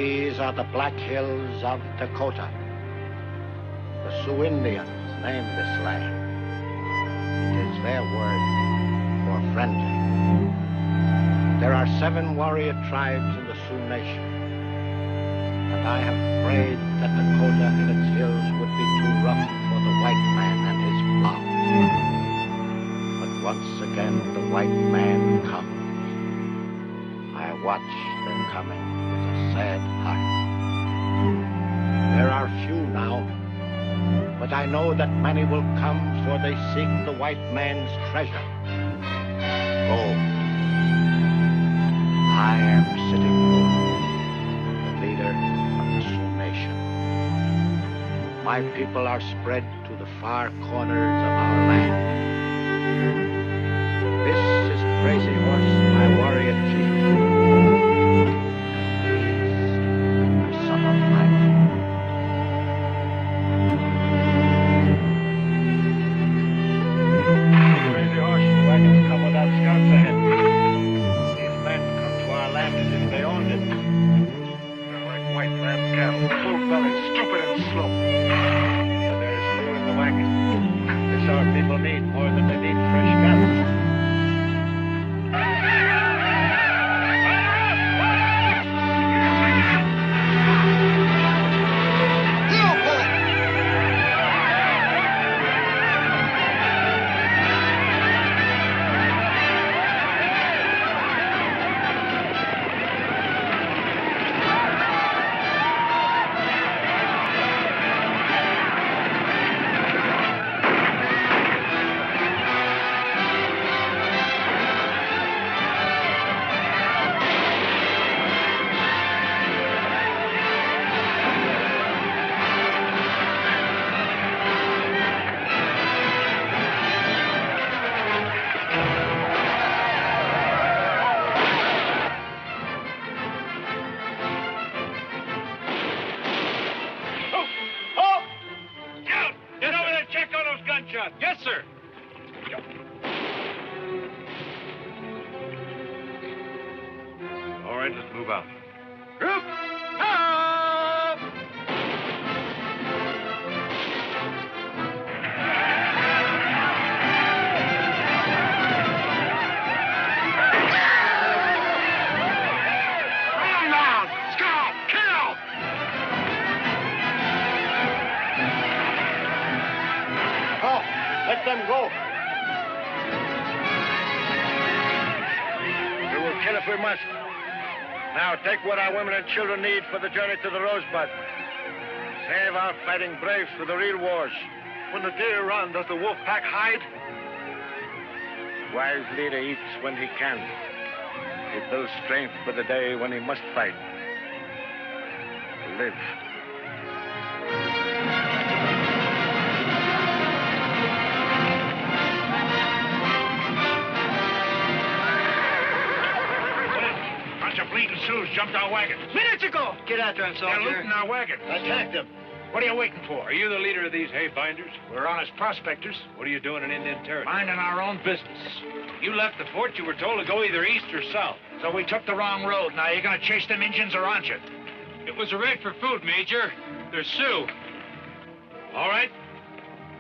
These are the Black Hills of Dakota. The Sioux Indians named this land. It is their word for friendly. There are 7 warrior tribes in the Sioux Nation, and I have prayed that Dakota and its hills would be too rough for the white man and his plow. But once again the white man comes. I watch them coming with a sad heart. There are few now, but I know that many will come, for they seek the white man's treasure. Gold. I am Sitting Bull, the leader of the Sioux Nation. My people are spread to the far corners of our land. This is Crazy Horse, my warrior chief. And these are some of my people. Crazy Horse, the wagons come without scouts ahead. As if they owned it. They're like white man's cattle, full-bellied, stupid and slow. But there is fuel in the wagon. This our people need more than they need fresh cattle. Yes, sir. All right, let's move out. Group, up! Run down! Scout! Kill! Oh, let them go. We will kill if we must. Now take what our women and children need for the journey to the Rosebud. Save our fighting braves for the real wars. When the deer run, does the wolf pack hide? Wise leader eats when he can. He builds strength for the day when he must fight. To live. Bleeding Sioux jumped our wagon. Minutes ago! Get after him, soldier. They're looting our wagon. Attack them. What are you waiting for? Are you the leader of these hay binders? We're honest prospectors. What are you doing in Indian territory? Minding our own business. You left the fort, you were told to go either east or south. So we took the wrong road. Now, you gonna chase them Indians or aren't you? It was a raid for food, Major. They're Sioux. All right.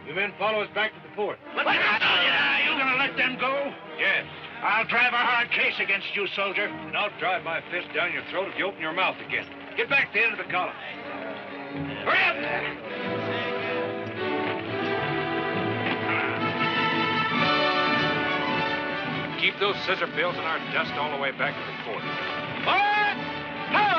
You men follow us back to the fort. What? Yeah, you gonna let them go? Yes. I'll drive a hard case against you, soldier. And I'll drive my fist down your throat if you open your mouth again. Get back to the end of the column. Hurry up! Keep those scissor bills in our dust all the way back to the fort. Forward! Ho!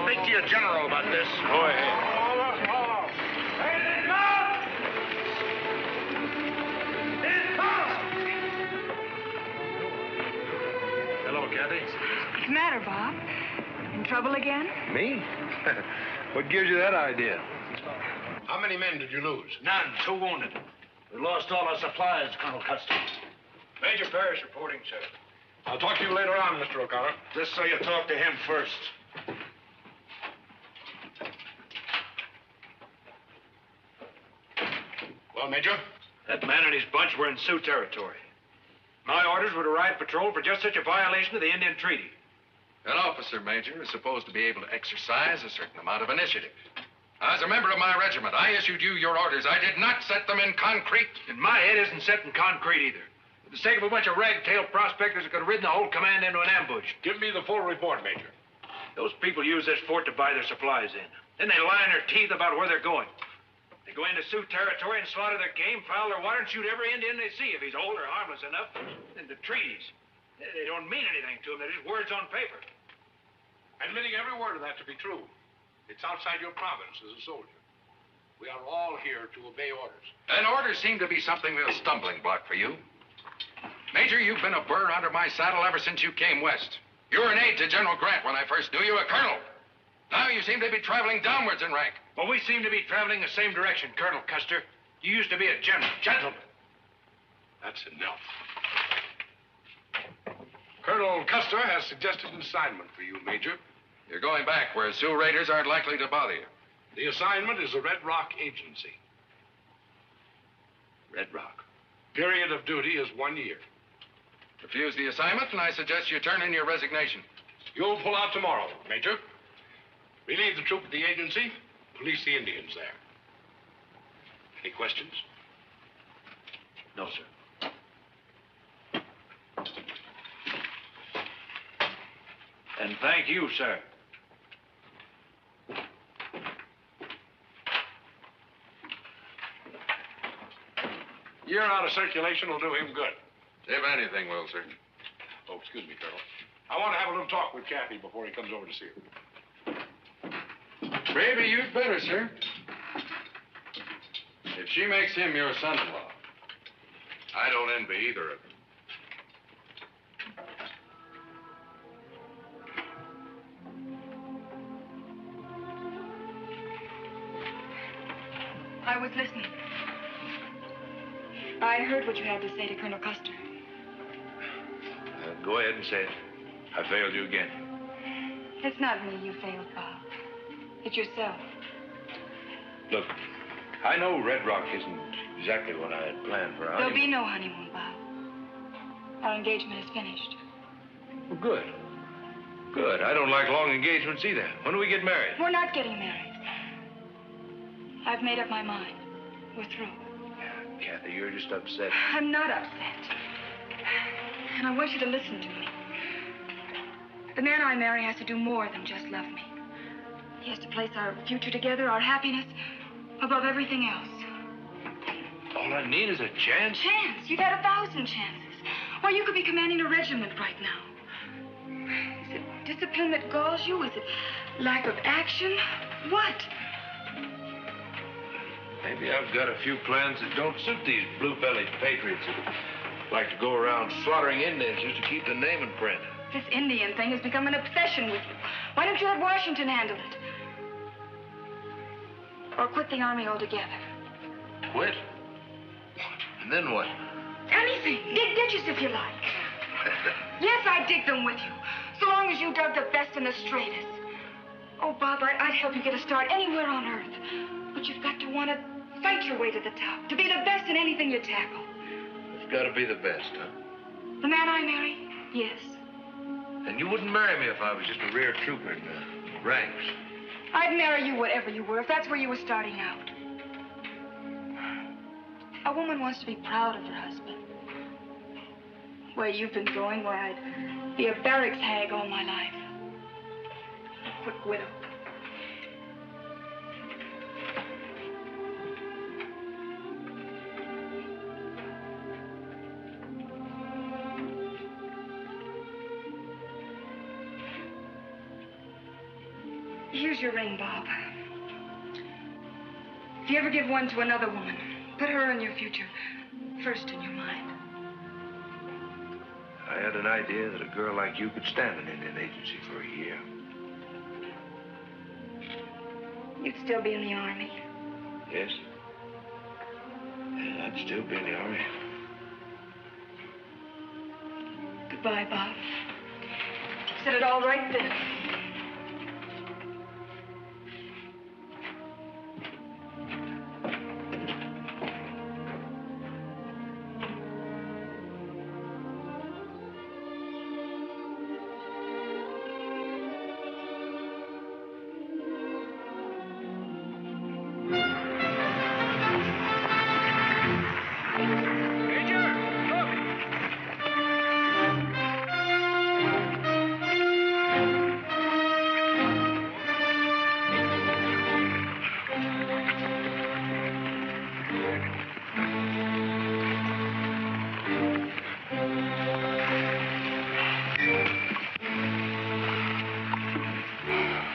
speak to your general about this. Go ahead. Hello, Kathy. What's the matter, Bob? In trouble again? Me? What gives you that idea? How many men did you lose? None. 2 wounded. We lost all our supplies, Colonel Custer. Major Parrish reporting, sir. I'll talk to you later on, Mr. O'Connor. Just so you talk to him first. Well, Major? That man and his bunch were in Sioux territory. My orders were to ride patrol for just such a violation of the Indian Treaty. An officer, Major, is supposed to be able to exercise a certain amount of initiative. As a member of my regiment, I issued you your orders. I did not set them in concrete. And my head isn't set in concrete either. For the sake of a bunch of ragtail prospectors that could have ridden the whole command into an ambush. Give me the full report, Major. Those people use this fort to buy their supplies in. Then they lie in their teeth about where they're going. They go into Sioux territory and slaughter their game, foul their water, and shoot every Indian they see if he's old or harmless enough. And the treaties, they don't mean anything to them. They're just words on paper. Admitting every word of that to be true, it's outside your province as a soldier. We are all here to obey orders. And orders seem to be something of a stumbling block for you. Major, you've been a burr under my saddle ever since you came west. You were an aide to General Grant when I first knew you, a colonel. Now you seem to be traveling downwards in rank. Well, we seem to be traveling the same direction, Colonel Custer. You used to be a gentleman. That's enough. Colonel Custer has suggested an assignment for you, Major. You're going back where Sioux raiders aren't likely to bother you. The assignment is a Red Rock agency. Red Rock. Period of duty is 1 year. Refuse the assignment, and I suggest you turn in your resignation. You'll pull out tomorrow, Major. Relieve the troop at the agency, police the Indians there. Any questions? No, sir. And thank you, sir. Year out of circulation will do him good. If anything will, sir. Oh, excuse me, Colonel. I want to have a little talk with Kathy before he comes over to see her. Maybe you'd better, sir. If she makes him your son-in-law, I don't envy either of them. I was listening. I heard what you had to say to Colonel Custer. Go ahead and say it. I failed you again. It's not me you failed, Bob. It's yourself. Look, I know Red Rock isn't exactly what I had planned for our There'll be honeymoon. no honeymoon, Bob. Our engagement is finished. Well, good. Good. I don't like long engagements either. When do we get married? We're not getting married. I've made up my mind. We're through. Kathy, you're just upset. I'm not upset. And I want you to listen to me. The man I marry has to do more than just love me. He has to place our future together, our happiness, above everything else. All I need is a chance. Chance? You've had 1,000 chances. Why, you could be commanding a regiment right now. Is it discipline that galls you? Is it lack of action? What? Maybe I've got a few plans that don't suit these blue-bellied patriots that like to go around slaughtering Indians just to keep the name in print. This Indian thing has become an obsession with you. Why don't you let Washington handle it? Or quit the army altogether? Quit? And then what? Anything. Dig ditches if you like. Yes, I'd dig them with you. So long as you dug the best and the straightest. Oh, Bob, I'd help you get a start anywhere on earth. But you've got to want to fight your way to the top. To be the best in anything you tackle. It's got to be the best, huh? The man I marry? Yes. And you wouldn't marry me if I was just a rear trooper in the ranks. I'd marry you whatever you were, if that's where you were starting out. A woman wants to be proud of her husband. Where you've been going, why, I'd be a barracks hag all my life. A quick widow. Here's your ring, Bob. If you ever give one to another woman, put her in your future first in your mind. I had an idea that a girl like you could stand an Indian agency for a year. You'd still be in the Army. Yes? Yeah, I'd still be in the Army. Goodbye, Bob. Said it all right then.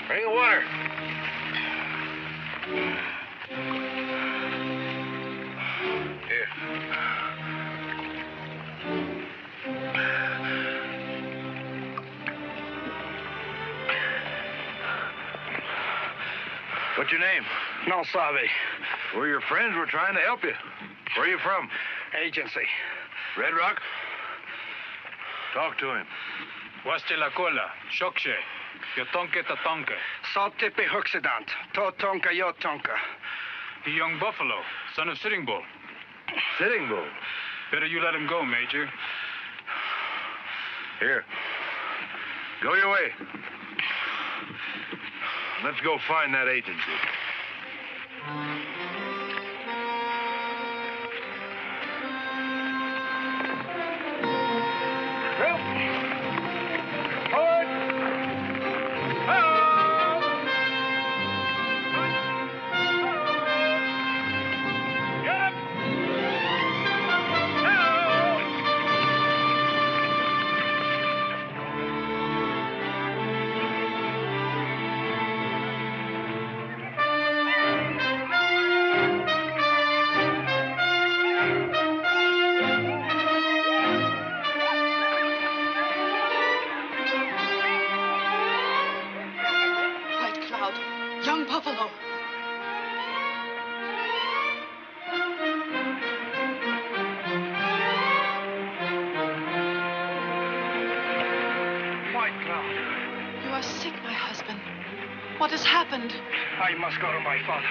Bring the water. Here. What's your name? No sabe. We're your friends. We're trying to help you. Where are you from? Agency. Red Rock? Talk to him. Waste la cola, shokshe, yotonke tatonke. Saltipi Huxidant. To tonka yo tonka. The young buffalo, son of Sitting Bull. Sitting Bull. Better you let him go, Major. Here. Go your way. Let's go find that agency. Young buffalo. White Cloud. You are sick, my husband. What has happened? I must go to my father.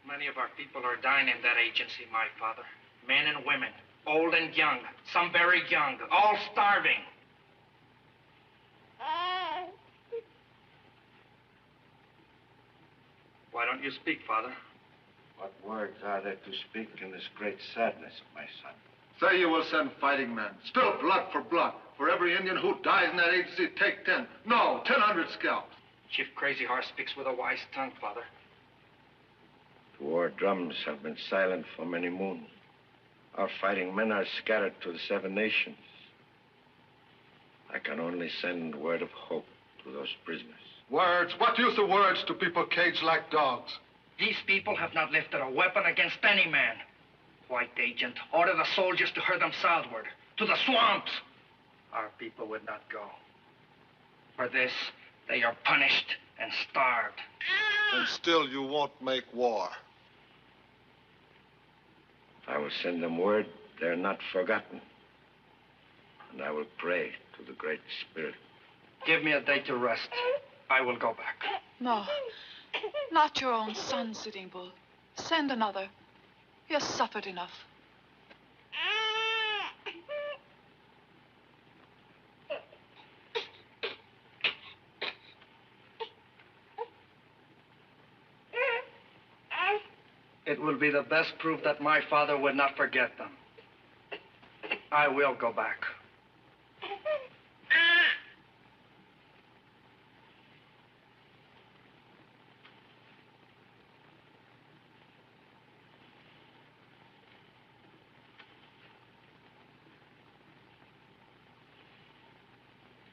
Many of our people are dying in that agency, my father. Men and women, old and young, some very young, all starving. Why don't you speak, Father? What words are there to speak in this great sadness, my son? Say you will send fighting men. Spill blood for blood. For every Indian who dies in that agency, take 10. No, 1,000 scalps. Chief Crazy Horse speaks with a wise tongue, Father. The war drums have been silent for many moons. Our fighting men are scattered to the 7 nations. I can only send word of hope to those prisoners. Words? What use of words to people caged like dogs? These people have not lifted a weapon against any man. White agent, order the soldiers to herd them southward, to the swamps. Our people would not go. For this, they are punished and starved. And still you won't make war. I will send them word they're not forgotten. And I will pray to the Great Spirit. Give me a day to rest. I will go back. No, not your own son, Sitting Bull. Send another. He has suffered enough. It will be the best proof that my father would not forget them. I will go back.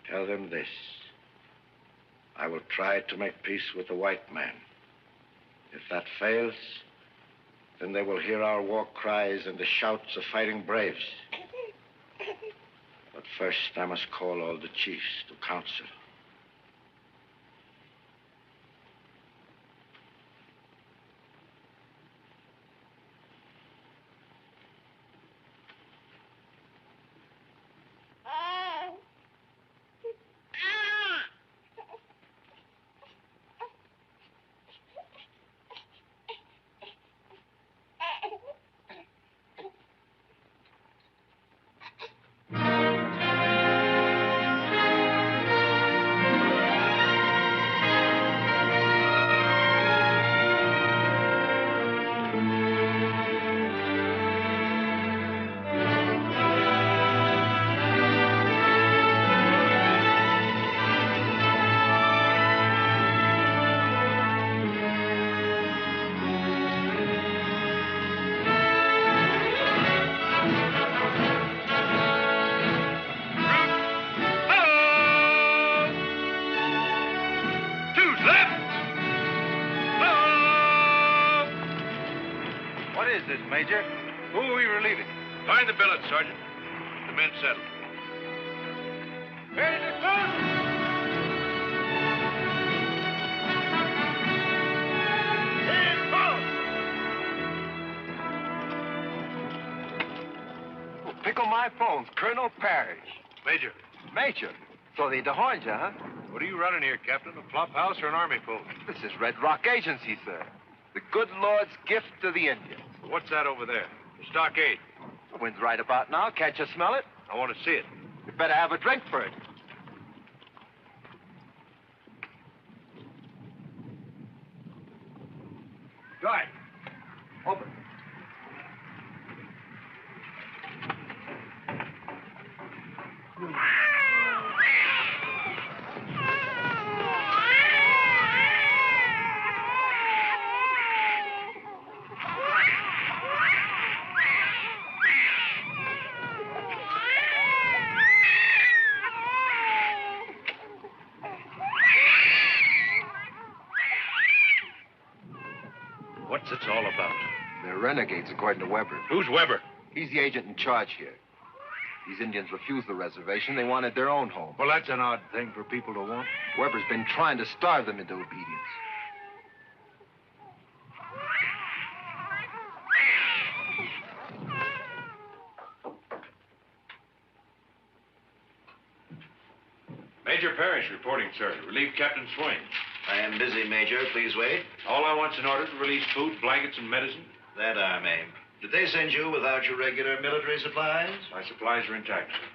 Tell them this. I will try to make peace with the white man. If that fails, then they will hear our war cries and the shouts of fighting braves. But first, I must call all the chiefs to council. Major. Who are we relieving? Find the billet, Sergeant. The men settled. Ready to shoot! Pick on my phones, Colonel Parrish. Major. Major? So they dehorned you, huh? What are you running here, Captain? A flop house or an army post? This is Red Rock Agency, sir. The good Lord's gift to the Indians. What's that over there? The stockade. The wind's right about now. Can't you smell it? I want to see it. You better have a drink for it. Right. Open. What's it all about? They're renegades, according to Weber. Who's Weber? He's the agent in charge here. These Indians refused the reservation. They wanted their own home. Well, that's an odd thing for people to want. Weber's been trying to starve them into obedience. Major Parrish reporting, sir. Relieve Captain Swain. I am busy, Major. Please wait. All I want's an order to release food, blankets, and medicine. That I may. Did they send you without your regular military supplies? My supplies are intact, sir.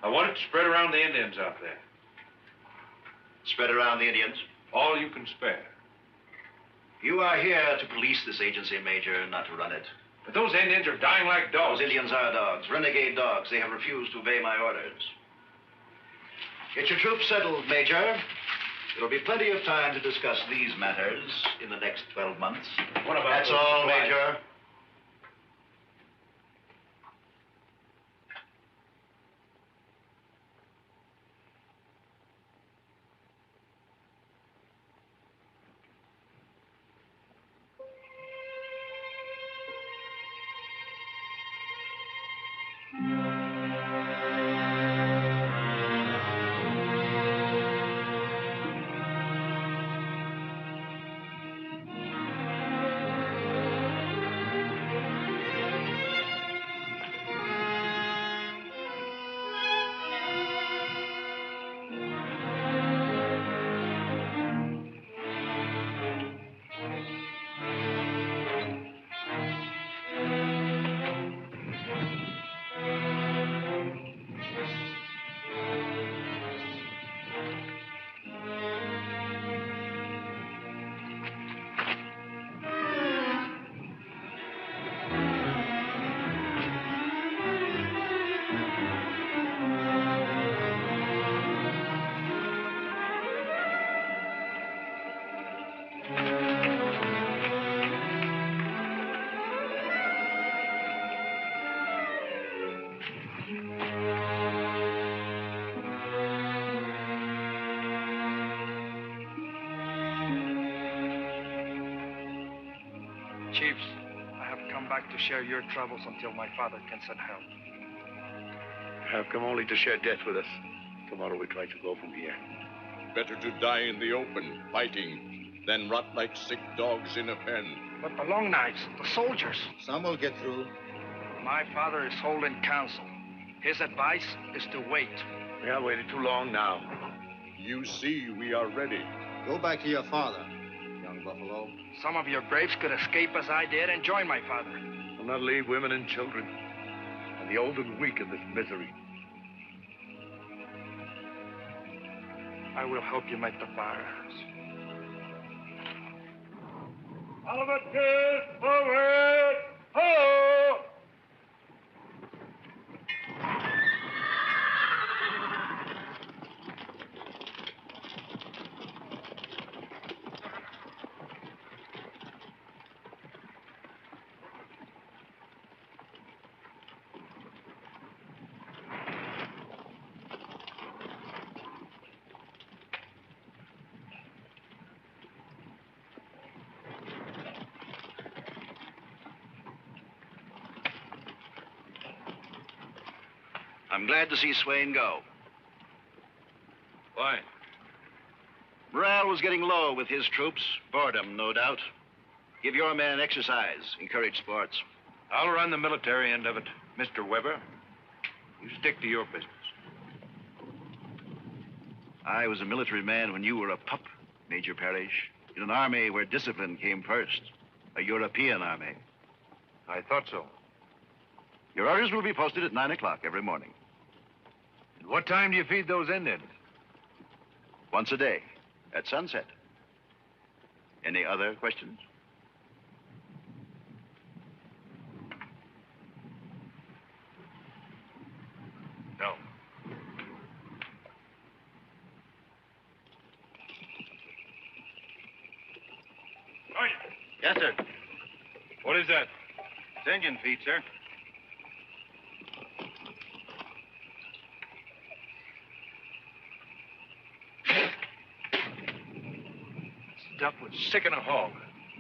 I want it spread around the Indians out there. Spread around the Indians? All you can spare. You are here to police this agency, Major, not to run it. But those Indians are dying like dogs. Those Indians are dogs, renegade dogs. They have refused to obey my orders. Get your troops settled, Major. There'll be plenty of time to discuss these matters in the next 12 months. What about That's those all, supplies? Major. Chiefs, I have come back to share your troubles until my father can send help. I have come only to share death with us. Tomorrow we try to go from here. Better to die in the open, fighting, than rot like sick dogs in a pen. But the long knives, the soldiers. Some will get through. My father is holding council. His advice is to wait. We have waited too long now. You see, we are ready. Go back to your father, young buffalo. Some of your braves could escape as I did and join my father. We'll not leave women and children, and the old and weak in this misery. I will help you make the fires. Oliver, forward! Ho! I'm glad to see Swain go. Why? Morale was getting low with his troops. Boredom, no doubt. Give your men exercise. Encourage sports. I'll run the military end of it. Mr. Weber, you stick to your business. I was a military man when you were a pup, Major Parrish, in an army where discipline came first. A European army. I thought so. Your orders will be posted at 9 o'clock every morning. And what time do you feed those Indians? Once a day, at sunset. Any other questions? No. Yes, sir. What is that? It's Indian feet, sir. Stuff would sicken a hog.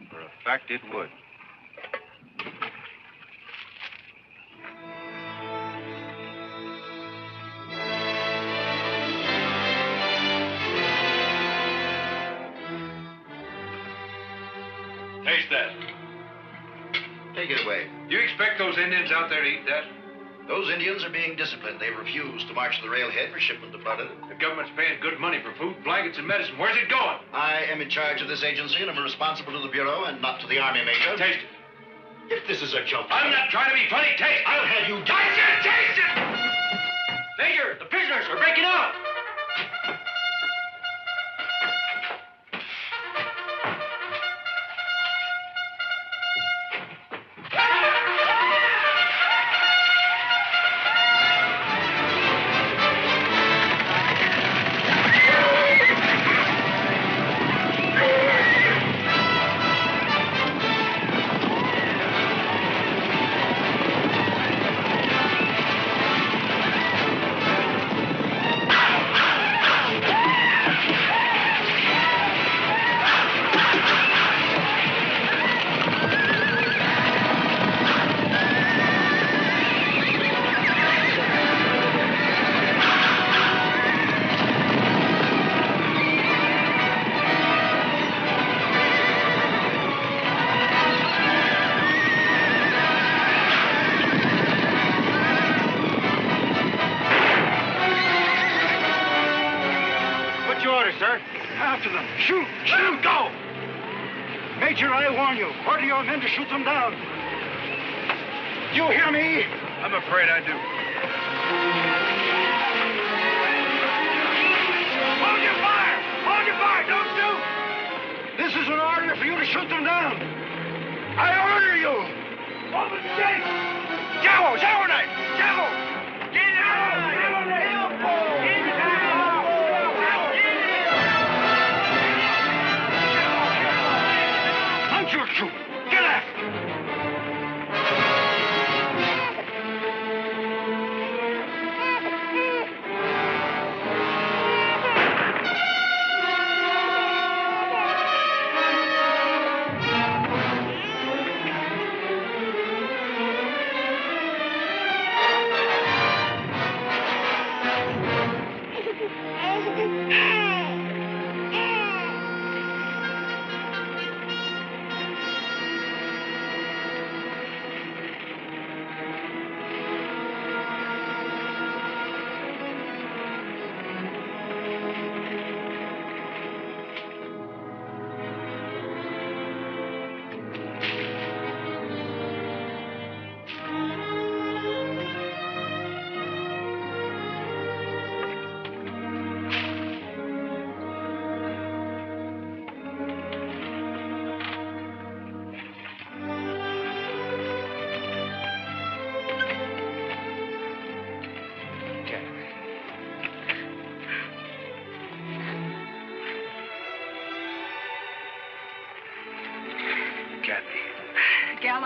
For a fact, it would. Taste that. Take it away. You expect those Indians out there to eat that? Those Indians are being disciplined. They've refused to march to the railhead for shipment of butter. The government's paying good money for food, blankets, and medicine. Where's it going? I am in charge of this agency, and I'm responsible to the Bureau and not to the Army, Major. Taste it. If this is a joke... I'm not trying to be funny. Taste it. I'll have you... I said taste it! Major, the prisoners are breaking out. After them. Shoot! Shoot! Go! Major, I warn you. Order your men to shoot them down. Do you hear me? I'm afraid I do. Hold your fire! Hold your fire! Don't shoot! This is an order for you to shoot them down. I order you! Open the gate! Javo! Javo knife! Javo! Get out! Javo knife! Your troop. Get after them.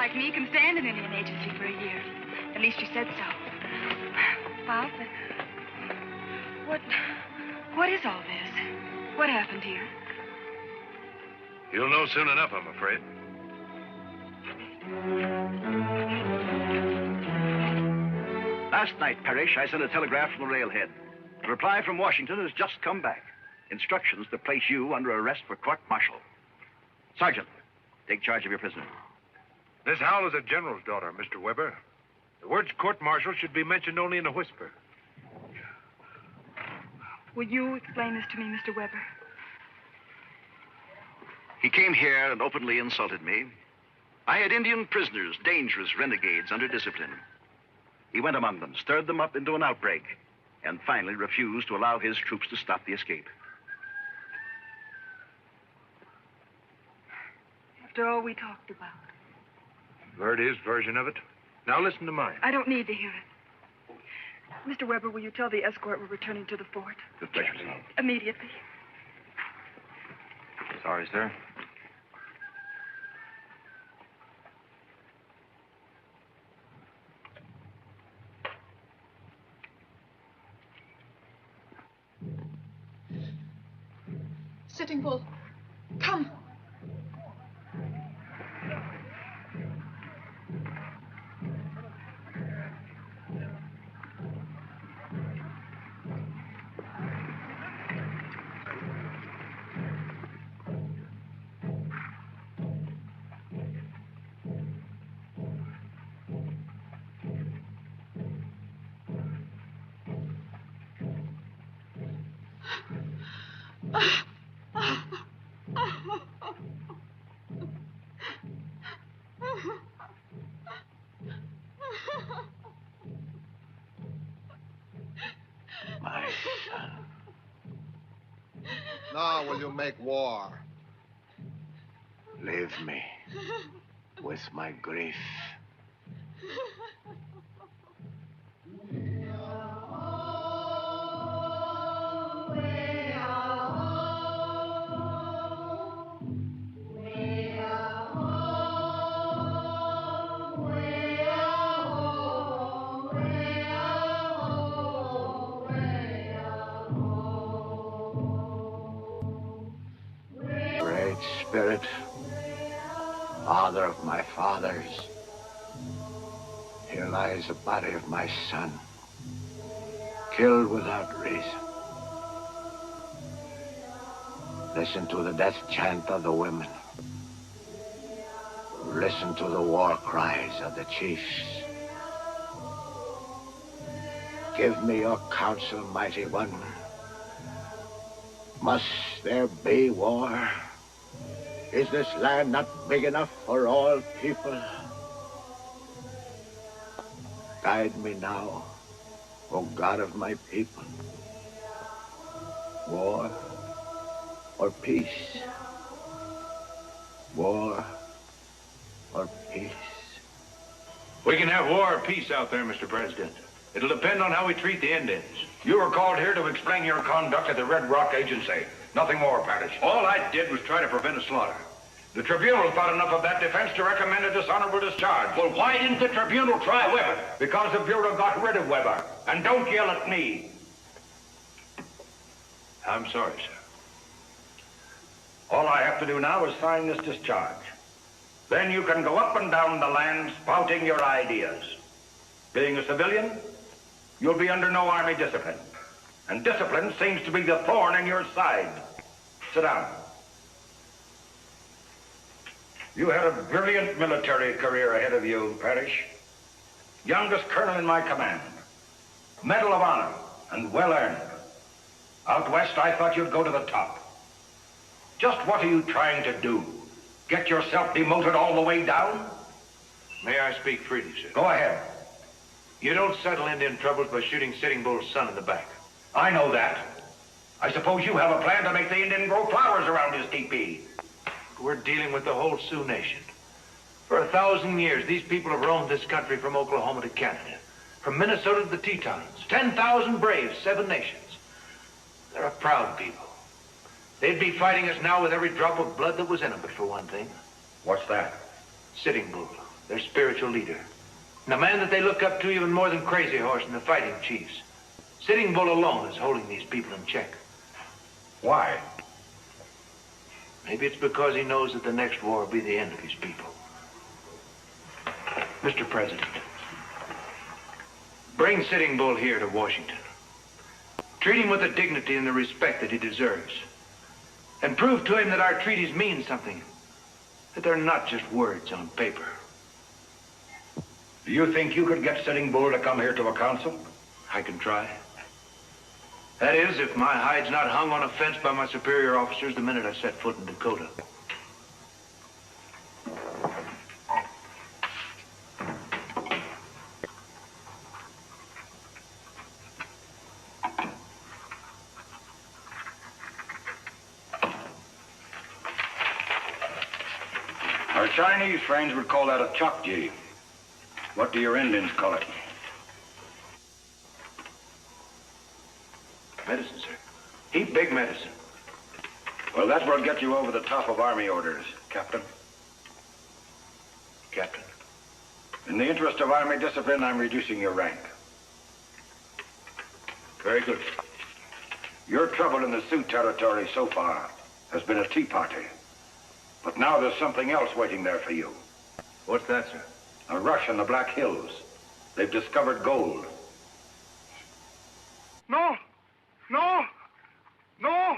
like me can stand an Indian agency for a year. At least you said so. Bob, what is all this? What happened here? You'll know soon enough, I'm afraid. Last night, Parrish, I sent a telegram from the railhead. A reply from Washington has just come back. Instructions to place you under arrest for court-martial. Sergeant, take charge of your prisoner. Miss Howell is a general's daughter, Mr. Weber. The words court-martial should be mentioned only in a whisper. Will you explain this to me, Mr. Weber? He came here and openly insulted me. I had Indian prisoners, dangerous renegades under discipline. He went among them, stirred them up into an outbreak, and finally refused to allow his troops to stop the escape. After all we talked about. You've heard his version of it. Now listen to mine. I don't need to hear it. Mr. Weber, will you tell the escort we're returning to the fort? Good pleasure, sir. Immediately. Sorry, sir. Sitting Bull, come. My son. Now will you make war? Leave me with my grief. Spirit, father of my fathers, here lies the body of my son, killed without reason. Listen to the death chant of the women. Listen to the war cries of the chiefs. Give me your counsel, mighty one. Must there be war? Is this land not big enough for all people? Guide me now, O God of my people. War or peace? War or peace? We can have war or peace out there, Mr. President. It'll depend on how we treat the Indians. You were called here to explain your conduct at the Red Rock Agency. Nothing more, Parrish. All I did was try to prevent a slaughter. The tribunal thought enough of that defense to recommend a dishonorable discharge. Well, why didn't the tribunal try Weber? Because the Bureau got rid of Weber. And don't yell at me. I'm sorry, sir. All I have to do now is sign this discharge. Then you can go up and down the land spouting your ideas. Being a civilian, you'll be under no army discipline. And discipline seems to be the thorn in your side. Sit down. You had a brilliant military career ahead of you, Parrish. Youngest colonel in my command. Medal of Honor, and well earned. Out west, I thought you'd go to the top. Just what are you trying to do? Get yourself demoted all the way down? May I speak freely, sir? Go ahead. You don't settle Indian troubles by shooting Sitting Bull's son in the back. I know that. I suppose you have a plan to make the Indian grow flowers around his teepee. We're dealing with the whole Sioux Nation. For 1,000 years, these people have roamed this country from Oklahoma to Canada, from Minnesota to the Tetons. 10,000 braves, 7 nations. They're a proud people. They'd be fighting us now with every drop of blood that was in them, but for one thing. What's that? Sitting Bull. their spiritual leader. And a man that they look up to even more than Crazy Horse and the fighting chiefs. Sitting Bull alone is holding these people in check. Why? Maybe it's because he knows that the next war will be the end of his people. Mr. President, bring Sitting Bull here to Washington. Treat him with the dignity and the respect that he deserves. And prove to him that our treaties mean something. That they're not just words on paper. Do you think you could get Sitting Bull to come here to a council? I can try. That is, if my hide's not hung on a fence by my superior officers the minute I set foot in Dakota. Our Chinese friends would call that a chokji. What do your Indians call it? Medicine, sir. Heap big medicine. Well, that will get you over the top of Army orders, Captain. Captain. In the interest of Army discipline, I'm reducing your rank. Very good. Your trouble in the Sioux territory so far has been a tea party. But now there's something else waiting there for you. What's that, sir? A rush in the Black Hills. They've discovered gold. No! No! No!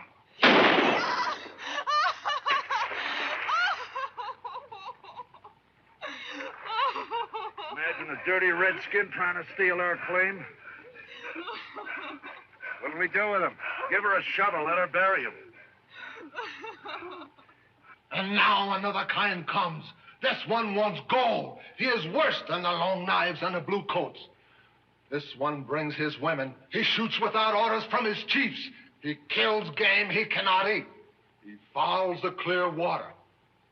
Imagine a dirty redskin trying to steal our claim. What'll we do with him? Give her a shovel, let her bury him. And now another kind comes. This one wants gold. He is worse than the long knives and the blue coats. This one brings his women. He shoots without orders from his chiefs. He kills game he cannot eat. He fouls the clear water.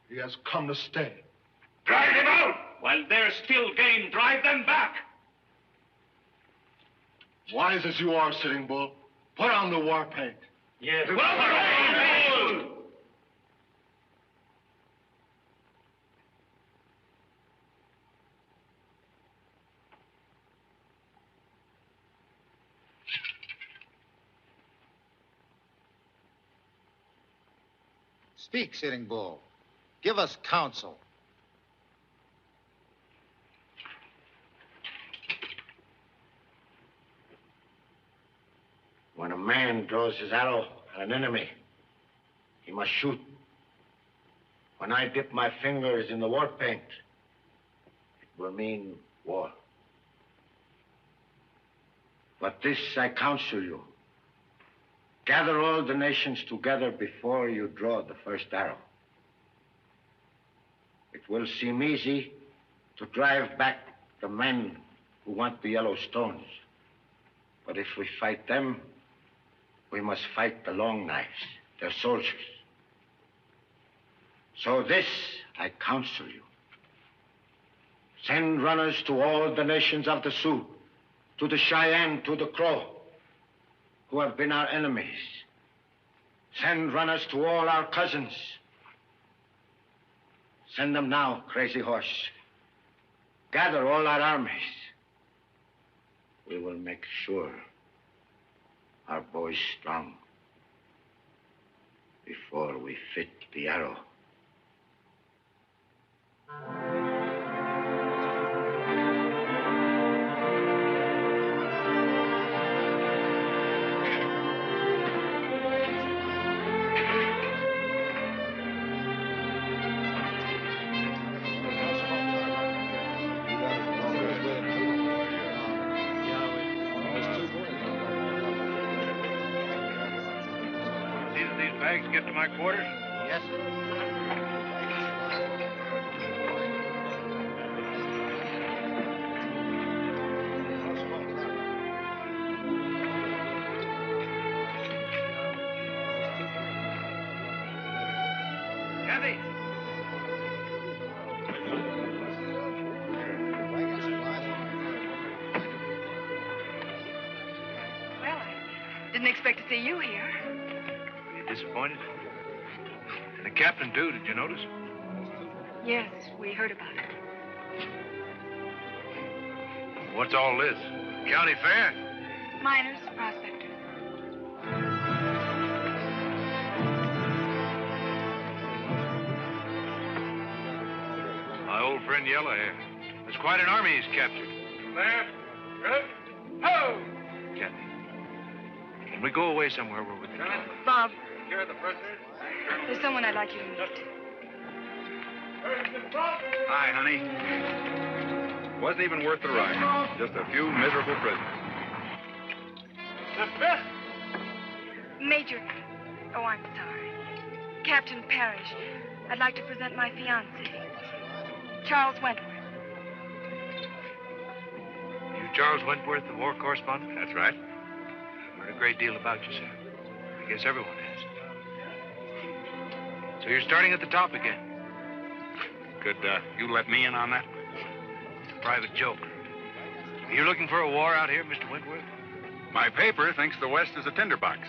He has come to stay. Drive them out! While there's still game, drive them back! Wise as you are, Sitting Bull, put on the war paint. Yes. Speak, Sitting Bull. Give us counsel. When a man draws his arrow at an enemy, he must shoot. When I dip my fingers in the war paint, it will mean war. But this I counsel you. Gather all the nations together before you draw the first arrow. It will seem easy to drive back the men who want the yellow stones. But if we fight them, we must fight the long knives, their soldiers. So this I counsel you. Send runners to all the nations of the Sioux, to the Cheyenne, to the Crow, who have been our enemies. Send runners to all our cousins. Send them now, Crazy Horse. Gather all our armies. We will make sure our boys strong before we fit the arrow. Bags get to my quarters? Yes, sir. Kathy! Well, I didn't expect to see you here. Disappointed? And the captain, too, did you notice? Yes, we heard about it. What's all this? County fair? Miners, prospectors. My old friend Yellowhair. There's quite an army he's captured. Left, right, ho! Kathy, can we go away somewhere where we can talk? Bob, You're the prisoners. there's someone I'd like you to meet. Hi, honey. Wasn't even worth the ride. Just a few miserable prisoners. Major. Oh, I'm sorry. Captain Parrish. I'd like to present my fiancé, Charles Wentworth. You Charles Wentworth, the war correspondent? That's right. I've heard a great deal about you, sir. I guess everyone has. So you're starting at the top again. Could you let me in on that? It's a private joke. You're looking for a war out here, Mr. Wentworth? My paper thinks the West is a tinderbox.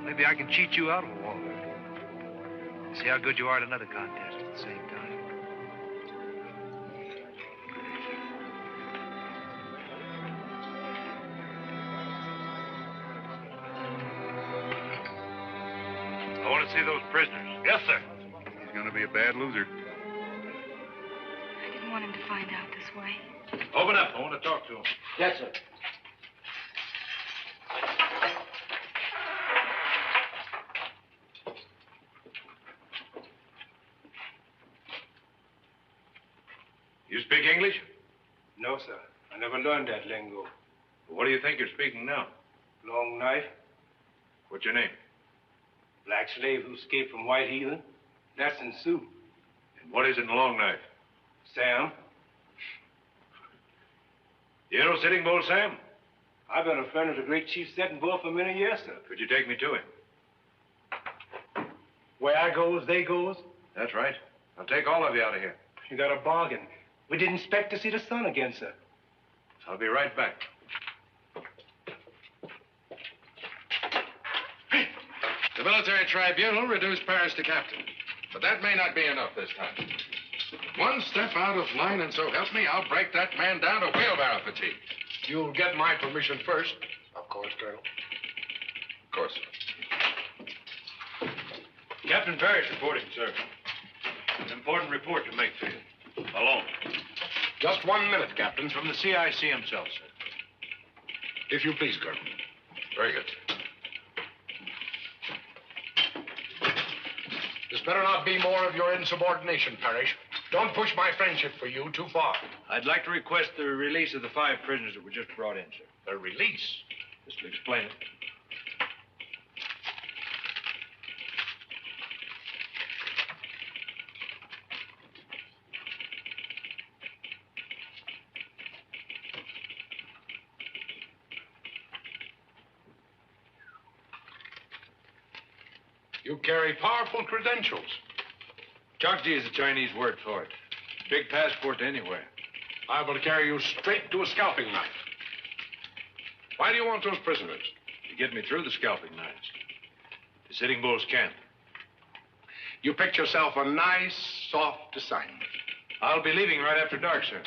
Maybe I can cheat you out of a war. See how good you are at another contest at the same time. I want to see those prisoners. Yes, sir. He's going to be a bad loser. I didn't want him to find out this way. Open up. I want to talk to him. Yes, sir. You speak English? No, sir. I never learned that lingo. What do you think you're speaking now? Long knife, What's your name? black slave who escaped from white heathen. That's in Sioux. And what is in Long Knife? Sam, You know Sitting Bull Sam? I've been a friend of the great Chief Sitting Bull for many years, sir. Could you take me to him? Where I goes, they goes. That's right. I'll take all of you out of here. You got a bargain. We didn't expect to see the sun again, sir. I'll be right back. The military tribunal reduced Paris to captain. But that may not be enough this time. One step out of line, and so help me, I'll break that man down to wheelbarrow fatigue. You'll get my permission first. Of course, Colonel. Of course. Captain Parrish reporting, sir. An important report to make to you. Alone. Just 1 minute, Captain. From the CIC himself, sir. If you please, Colonel. Very good. This better not be more of your insubordination, Parrish. Don't push my friendship for you too far. I'd like to request the release of the 5 prisoners that were just brought in, sir. A release? Just to explain it. You carry powerful credentials. Chokji is a Chinese word for it. Big passport to anywhere. I will carry you straight to a scalping knife. Why do you want those prisoners? To get me through the scalping knives. To Sitting Bull's camp. You picked yourself a nice, soft assignment. I'll be leaving right after dark, sir.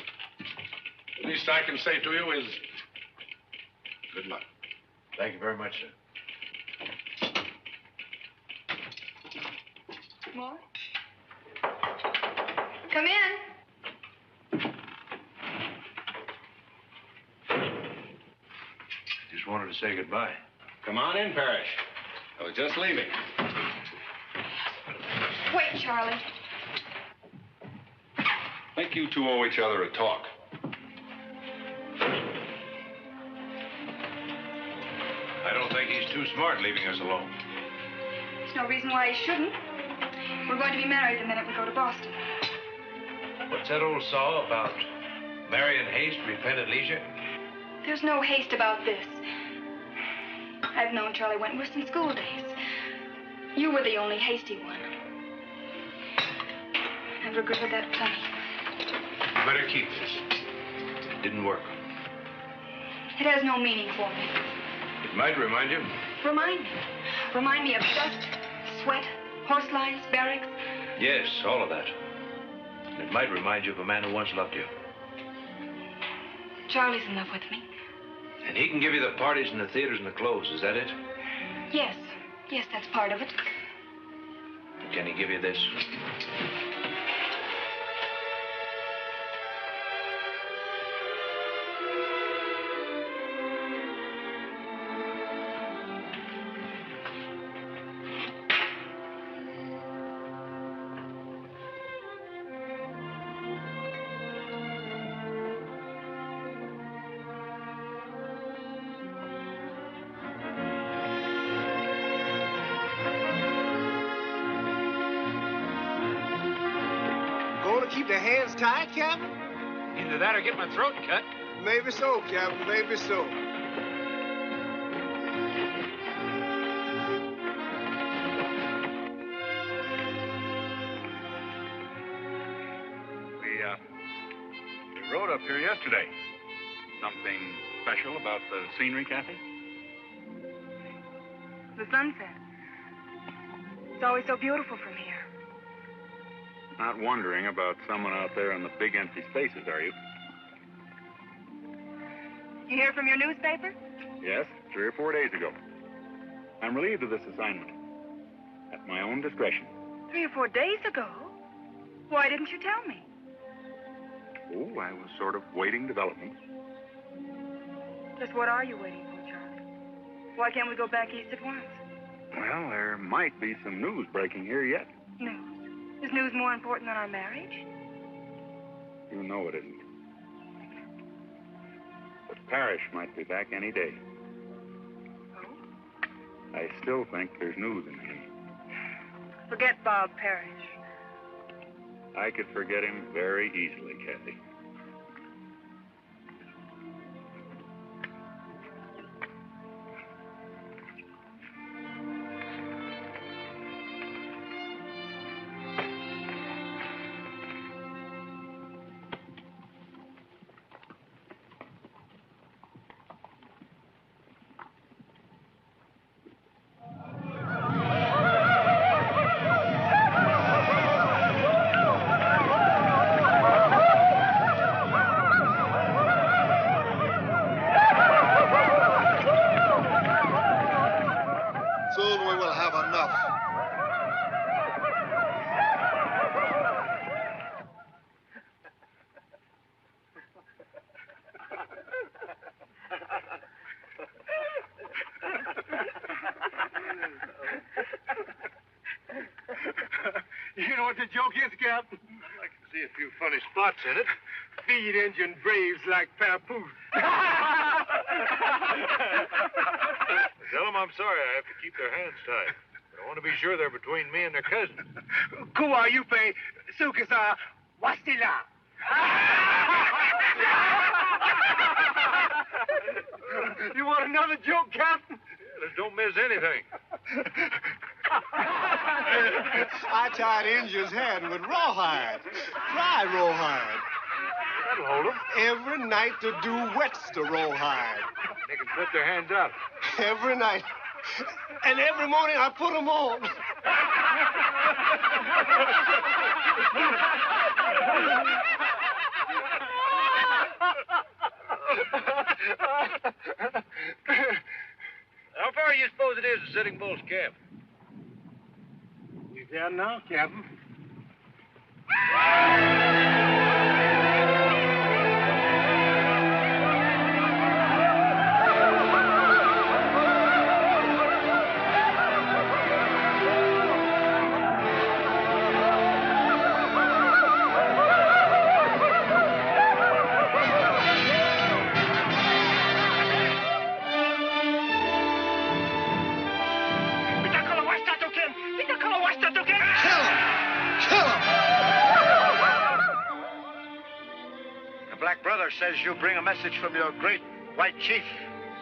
The least I can say to you is good luck. Thank you very much, sir. More? Come in. Just wanted to say goodbye. Come on in, Parrish. I was just leaving. Wait, Charlie. Think you two owe each other a talk. I don't think he's too smart leaving us alone. There's no reason why he shouldn't. We're going to be married the minute we go to Boston. What's that old saw about marry in haste, repent at leisure? There's no haste about this. I've known Charlie Wentworth since school days. You were the only hasty one. I've regretted that plenty. You better keep this. It didn't work. It has no meaning for me. It might remind you. Remind me. Remind me of dust, sweat, horse lines, barracks. Yes, all of that. It might remind you of a man who once loved you. Charlie's in love with me. And he can give you the parties and the theaters and the clothes, is that it? Yes. Yes, that's part of it. Can he give you this? Keep the hands tied, Captain? Either that or get my throat cut. Maybe so, Captain, maybe so. We rode up here yesterday. Something special about the scenery, Kathy? The sunset. It's always so beautiful from here. Not wondering about someone out there in the big empty spaces, are you? You hear from your newspaper? Yes, 3 or 4 days ago. I'm relieved of this assignment. At my own discretion. 3 or 4 days ago? Why didn't you tell me? Oh, I was sort of waiting developments. Just what are you waiting for, Charlie? Why can't we go back east at once? Well, there might be some news breaking here yet. News? Is news more important than our marriage? You know it isn't. But Parrish might be back any day. Oh? I still think there's news in him. Forget Bob Parrish. I could forget him very easily, Kathy. You know what the joke is, Captain? I can see a few funny spots in it. Feed Indian braves like papoose. Tell them I'm sorry I have to keep their hands tied. But I want to be sure they're between me and their cousin. Kuwa yupe sukisa wastila. You want another joke, Captain? Yeah, just don't miss anything. I tied Injun's head with rawhide. Dry rawhide. That'll hold them. Every night to do wets to rawhide. They can put their hands out. Every night. And every morning I put them on. How far do you suppose it is to Sitting Bull's camp? We there now, Captain. Brother says you bring a message from your great white chief.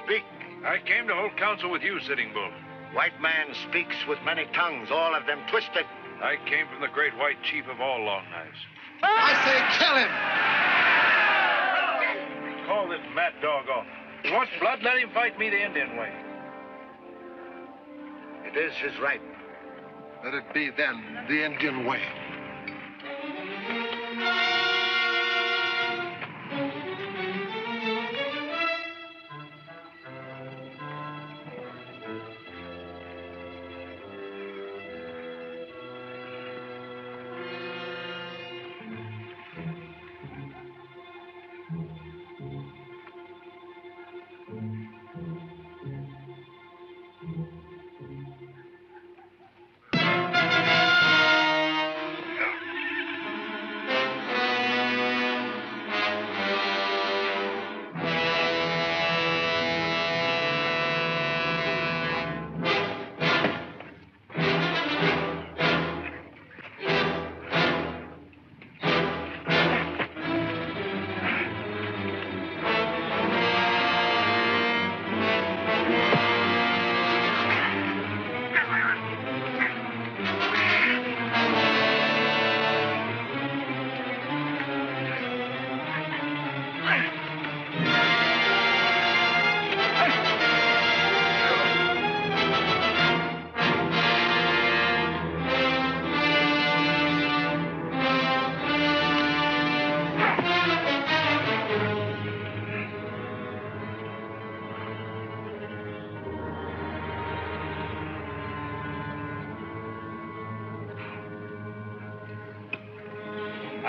Speak. I came to hold counsel with you, Sitting Bull. White man speaks with many tongues, all of them twisted. I came from the great white chief of all Long Knives. I say kill him! Call this mad dog off. If he wants blood, let him fight me the Indian way. It is his right. Let it be then the Indian way.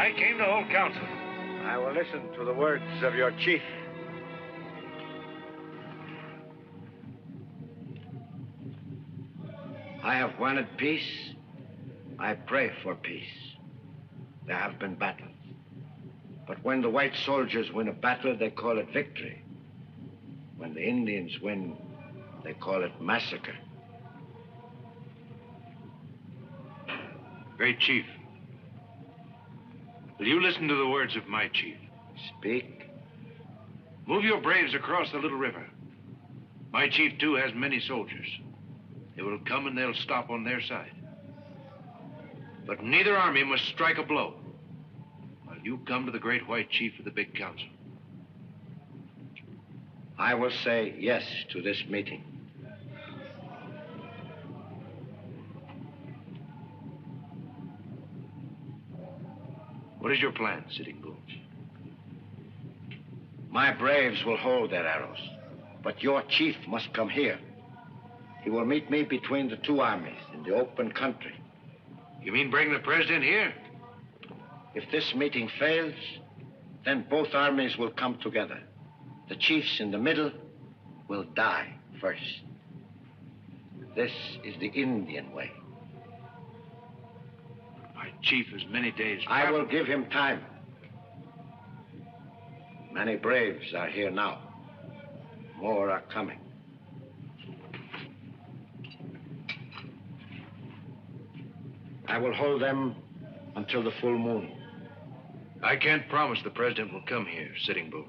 I came to hold counsel. I will listen to the words of your chief. I have wanted peace. I pray for peace. There have been battles. But when the white soldiers win a battle, they call it victory. When the Indians win, they call it massacre. Great chief, will you listen to the words of my chief? Speak. Move your braves across the little river. My chief, too, has many soldiers. They will come and they'll stop on their side. But neither army must strike a blow while you come to the great white chief of the big council. I will say yes to this meeting. What is your plan, Sitting Bull? My braves will hold their arrows, but your chief must come here. He will meet me between the two armies in the open country. You mean bring the president here? If this meeting fails, then both armies will come together. The chiefs in the middle will die first. This is the Indian way. My chief has many days. I will give him time. Many braves are here now. More are coming. I will hold them until the full moon. I can't promise the president will come here, Sitting Bull.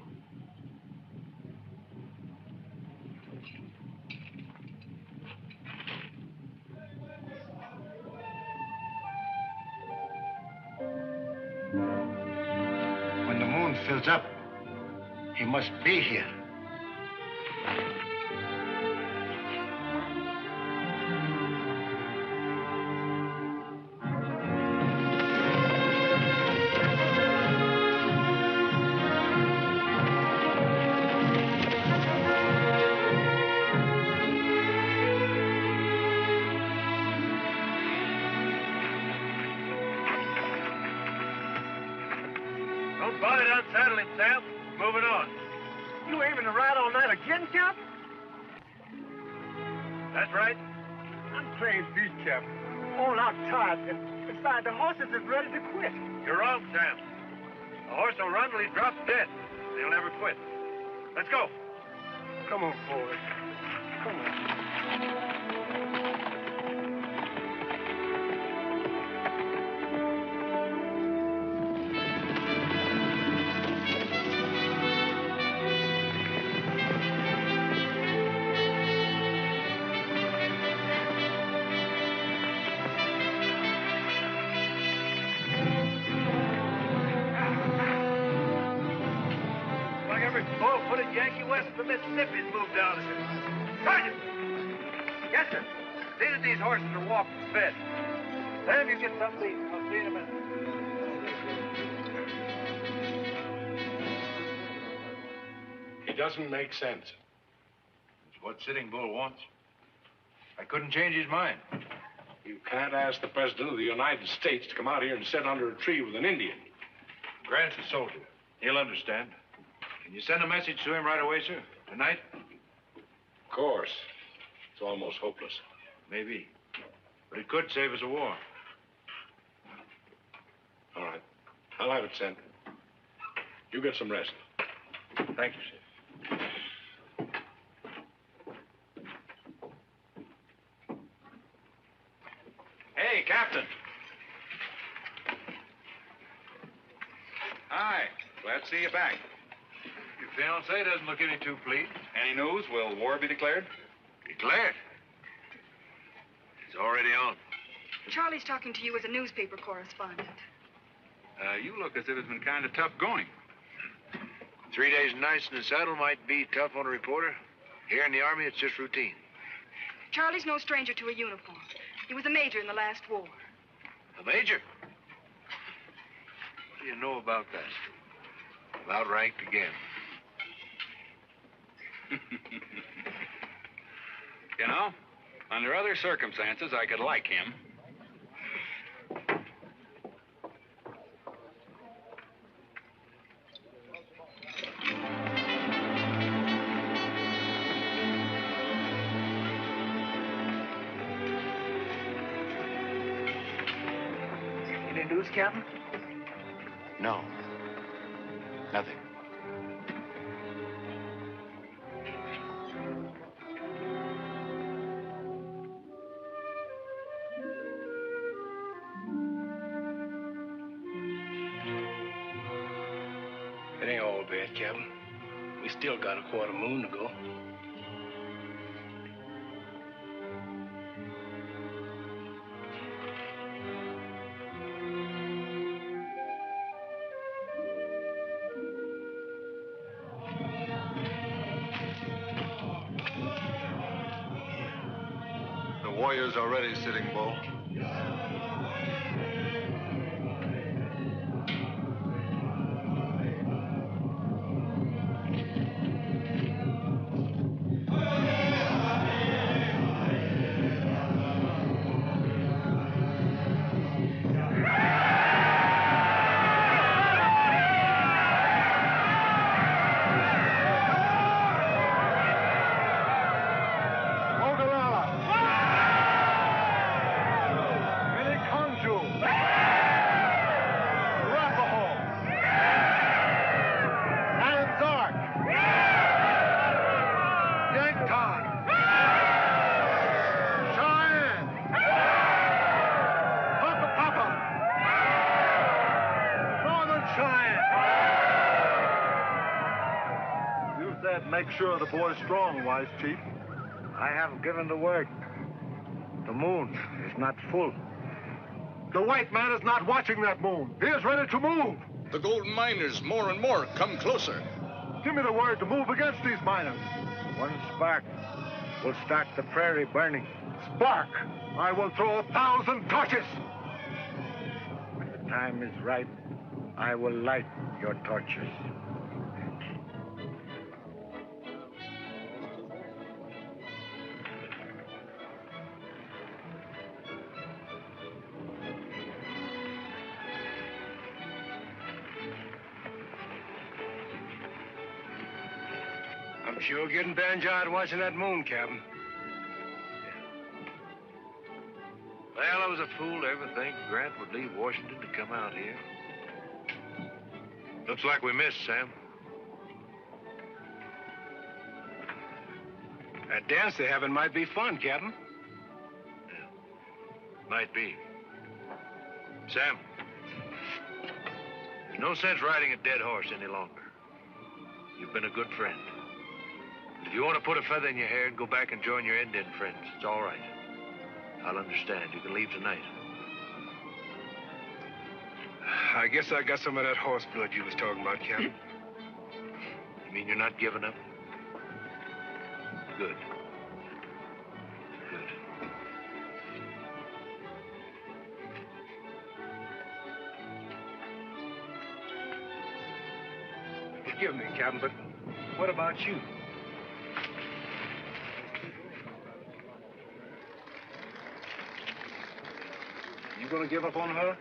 When the moon fills up, he must be here. Don't bother to unsaddle him, Sam. Moving on. You aiming to ride all night again, Cap? That's right. I'm playing beat, Cap. All out tired, and besides, the horses is ready to quit. You're wrong, Sam. A horse will run till he drops dead. He'll never quit. Let's go. Come on, boys. Come on. Like every bull-footed Yankee west of the Mississippi's moved down here. Sergeant! Yes, sir. See that these horses are walked and fed. Sam, you get something to eat. I'll see you in a minute. It doesn't make sense. It's what Sitting Bull wants. I couldn't change his mind. You can't ask the President of the United States to come out here and sit under a tree with an Indian. Grant's a soldier. He'll understand. Can you send a message to him right away, sir? Tonight? Of course. It's almost hopeless. Maybe. But it could save us a war. All right. I'll have it sent. You get some rest. Thank you, sir. Hey, Captain. Hi. Glad to see you back. Your fiancé doesn't look any too pleased. Any news? Will war be declared? Declared. It's already on. Charlie's talking to you as a newspaper correspondent. You look as if it's been kind of tough going. 3 days and nights in the saddle might be tough on a reporter. Here in the Army, it's just routine. Charlie's no stranger to a uniform. He was a major in the last war. A major? What do you know about that? Well, outranked again. You know, under other circumstances, I could like him. any news, Captain? No. Nothing. It ain't all bad, Captain. We still got a quarter moon to go. The warriors are ready, Sitting Bull. Make sure the boy's strong, Wise Chief. I have given the word. The moon is not full. The white man is not watching that moon. He is ready to move. The gold miners, more and more, come closer. Give me the word to move against these miners. One spark will start the prairie burning. Spark! I will throw 1,000 torches. When the time is right, I will light your torches. I'm sure getting banjard watching that moon, Captain. Well, I was a fool to ever think Grant would leave Washington to come out here. Looks like we missed, Sam. That dance they're having might be fun, Captain. Might be. Sam, there's no sense riding a dead horse any longer. You've been a good friend. If you want to put a feather in your hair and go back and join your Indian friends, it's all right. I'll understand. You can leave tonight. I guess I got some of that horse blood you was talking about, Captain. You mean you're not giving up? Good. Good. Forgive me, Captain, but what about you? You gonna give up on her?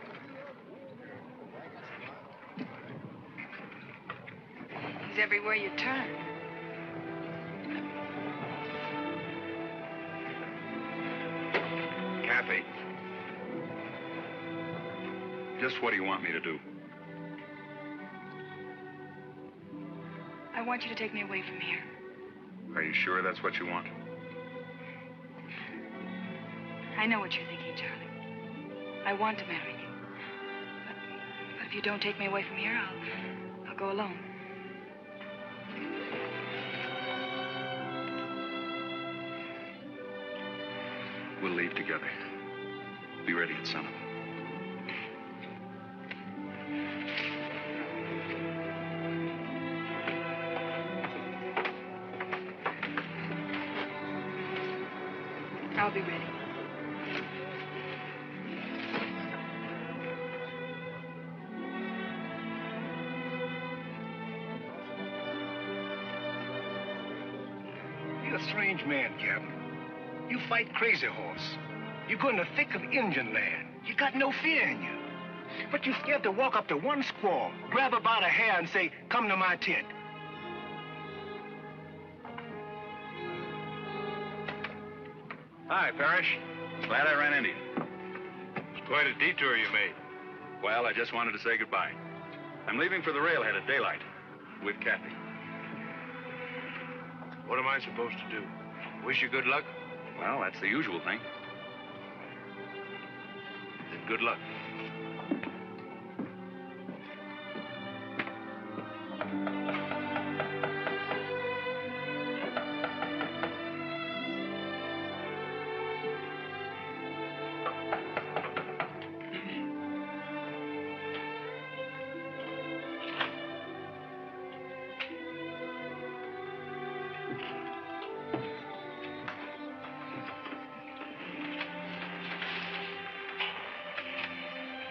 He's everywhere you turn. Kathy. Just what do you want me to do? I want you to take me away from here. Are you sure that's what you want? I know what you're thinking, Charlie. I want to marry you. But if you don't take me away from here, I'll go alone. We'll leave together. Be ready at sunup. I'll be ready. You're a strange man, Captain. You fight Crazy Horse. You go in the thick of Indian land. You got no fear in you. But you're scared to walk up to one squaw, grab her by the hair and say, "Come to my tent." Hi, Parrish. Glad I ran into you. It's quite a detour you made. Well, I just wanted to say goodbye. I'm leaving for the railhead at daylight with Kathy. What am I supposed to do? Wish you good luck? Well, that's the usual thing. Then good luck.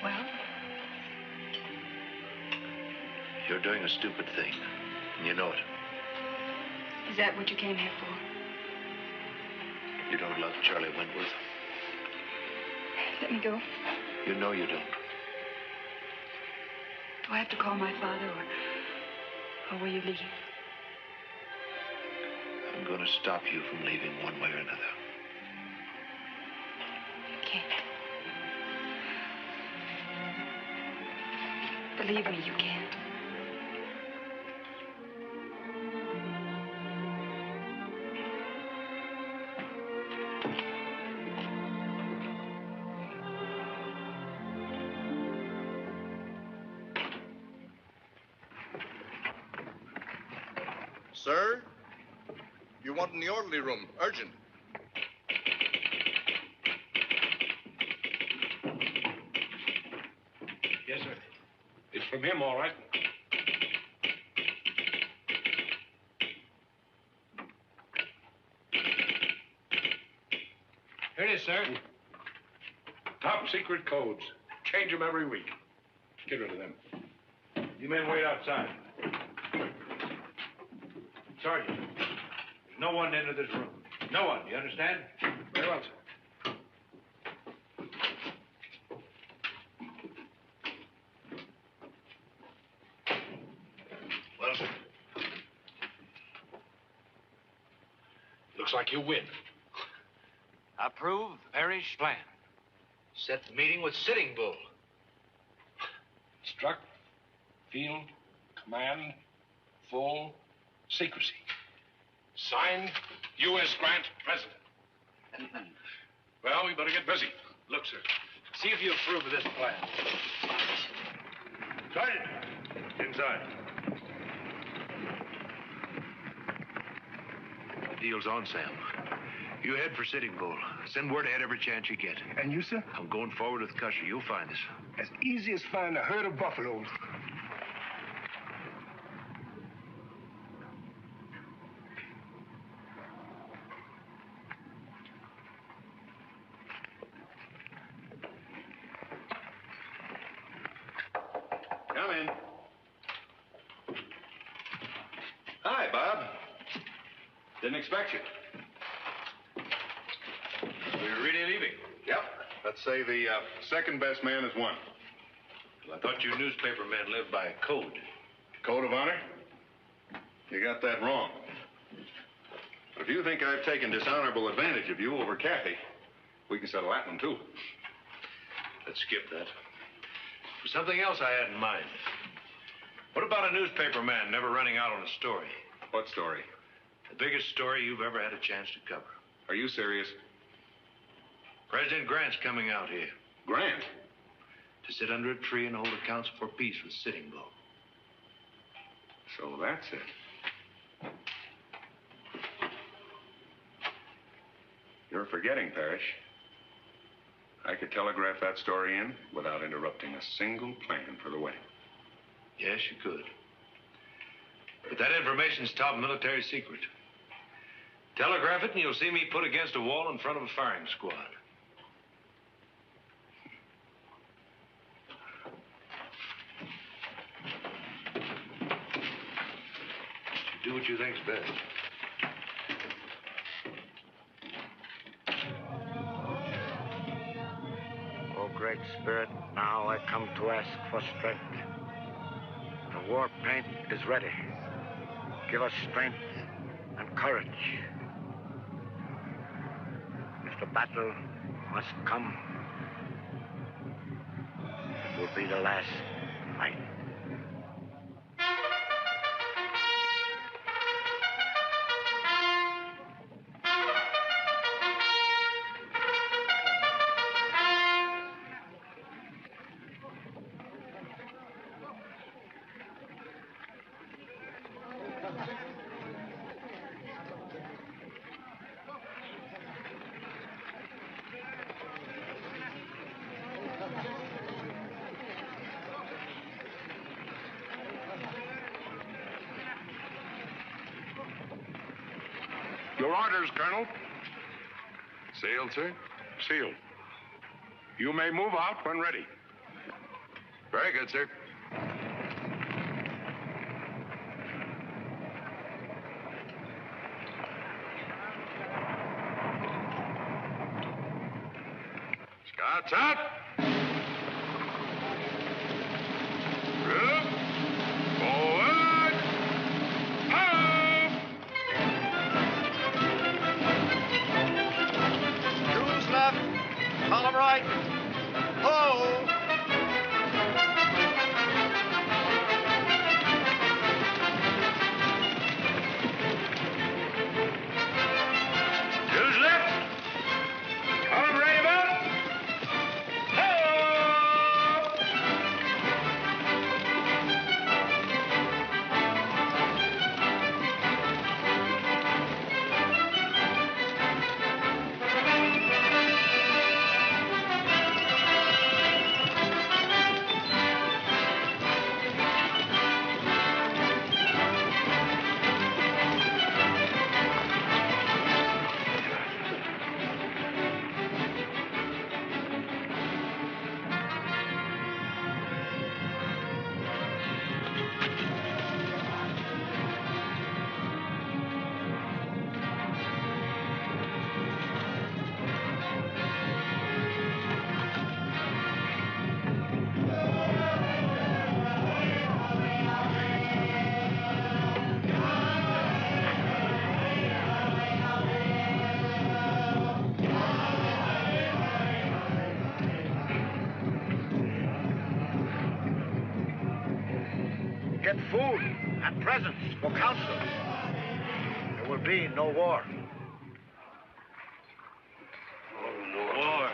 Well, You're doing a stupid thing, and you know it. is that what you came here for? You don't love Charlie Wentworth. Let me go. You know you don't. Do I have to call my father, or will you leave? I'm going to stop you from leaving one way or another. You can't. Believe me, you can't. Sir, you want in the orderly room, urgent. Yes, sir. It's from him, all right. Here it is, sir. Top secret codes. Change them every week. Get rid of them. You men wait outside. Sergeant, there's no one into this room. No one, you understand? Very well, sir. Well, sir. Looks like you win. Approve parish plan. Set the meeting with Sitting Bull. Struck, field, command, full secrecy. Signed, U.S. Grant, President. Well, we better get busy. Look, sir, see if you approve of this plan. Sergeant, inside. The deal's on, Sam. You head for Sitting Bull. Send word ahead every chance you get. And you, sir? I'm going forward with Cusher. You'll find us. As easy as finding a herd of buffaloes. Come in. Hi, Bob. Didn't expect you. We're really leaving? Yep. Let's say the second best man is one. Well, I thought you newspaper men lived by a code. Code of honor? You got that wrong. If you think I've taken dishonorable advantage of you over Kathy, we can settle that one, too. Let's skip that. For something else I had in mind. What about a newspaper man never running out on a story? What story? The biggest story you've ever had a chance to cover. Are you serious? President Grant's coming out here. Grant? To sit under a tree and hold a council for peace with Sitting Bull. So that's it. You're forgetting, Parrish. I could telegraph that story in without interrupting a single plan for the wedding. Yes, you could. But that information's top military secret. Telegraph it and you'll see me put against a wall in front of a firing squad. You do what you think's best. O Great Spirit, now I come to ask for strength. The war paint is ready. Give us strength and courage. If the battle must come, it will be the last fight. Your orders, Colonel. Sealed, sir? Sealed. You may move out when ready. Very good, sir. Scouts out. Group. Forward. Up. Shoes left. Column right. Hold. Shoes left. Column right about. Get food and presents for council. There will be no war. War.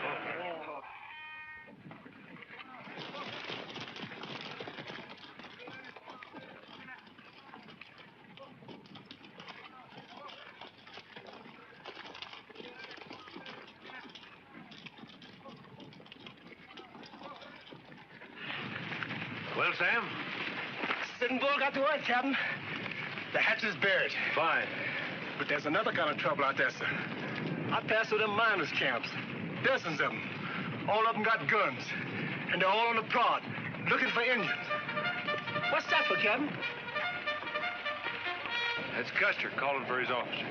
Well, Sam? Sitting Bull got the word, Captain. The hatch is buried. Fine. But there's another kind of trouble out there, sir. I passed through them miners' camps. Dozens of them. All of them got guns. And they're all on the prod, looking for Indians. What's that for, Captain? That's Custer calling for his officers.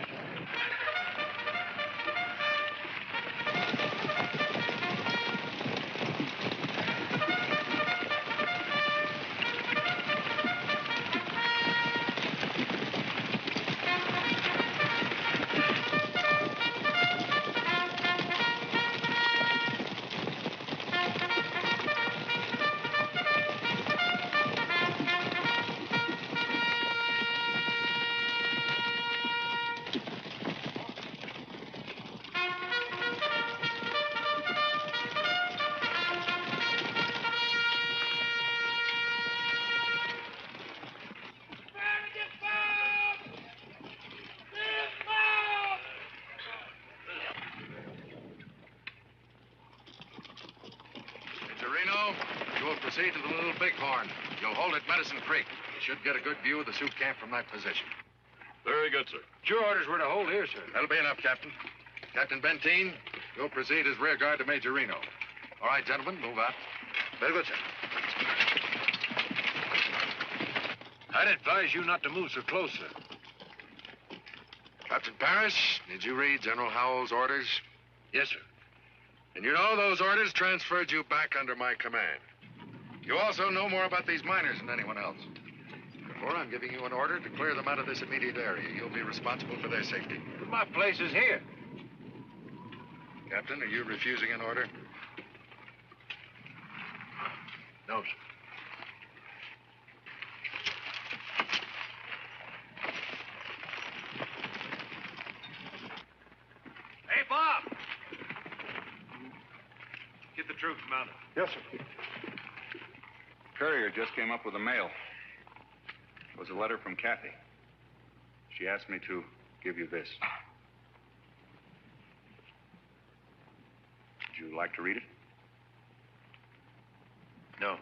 Proceed to the Little Bighorn. You'll hold at Medicine Creek. You should get a good view of the Sioux camp from that position. Very good, sir. Your orders were to hold here, sir. That'll be enough, Captain. Captain Benteen, you'll proceed as rear guard to Major Reno. All right, gentlemen, move out. Very good, sir. I'd advise you not to move so close, sir. Captain Parrish, did you read General Howell's orders? Yes, sir. And you know those orders transferred you back under my command. You also know more about these miners than anyone else. Therefore, I'm giving you an order to clear them out of this immediate area. You'll be responsible for their safety. But my place is here. Captain, are you refusing an order? No, sir. Hey, Bob! Get the troops mounted. Yes, sir. Courier just came up with the mail. It was a letter from Kathy. She asked me to give you this. Would you like to read it? No.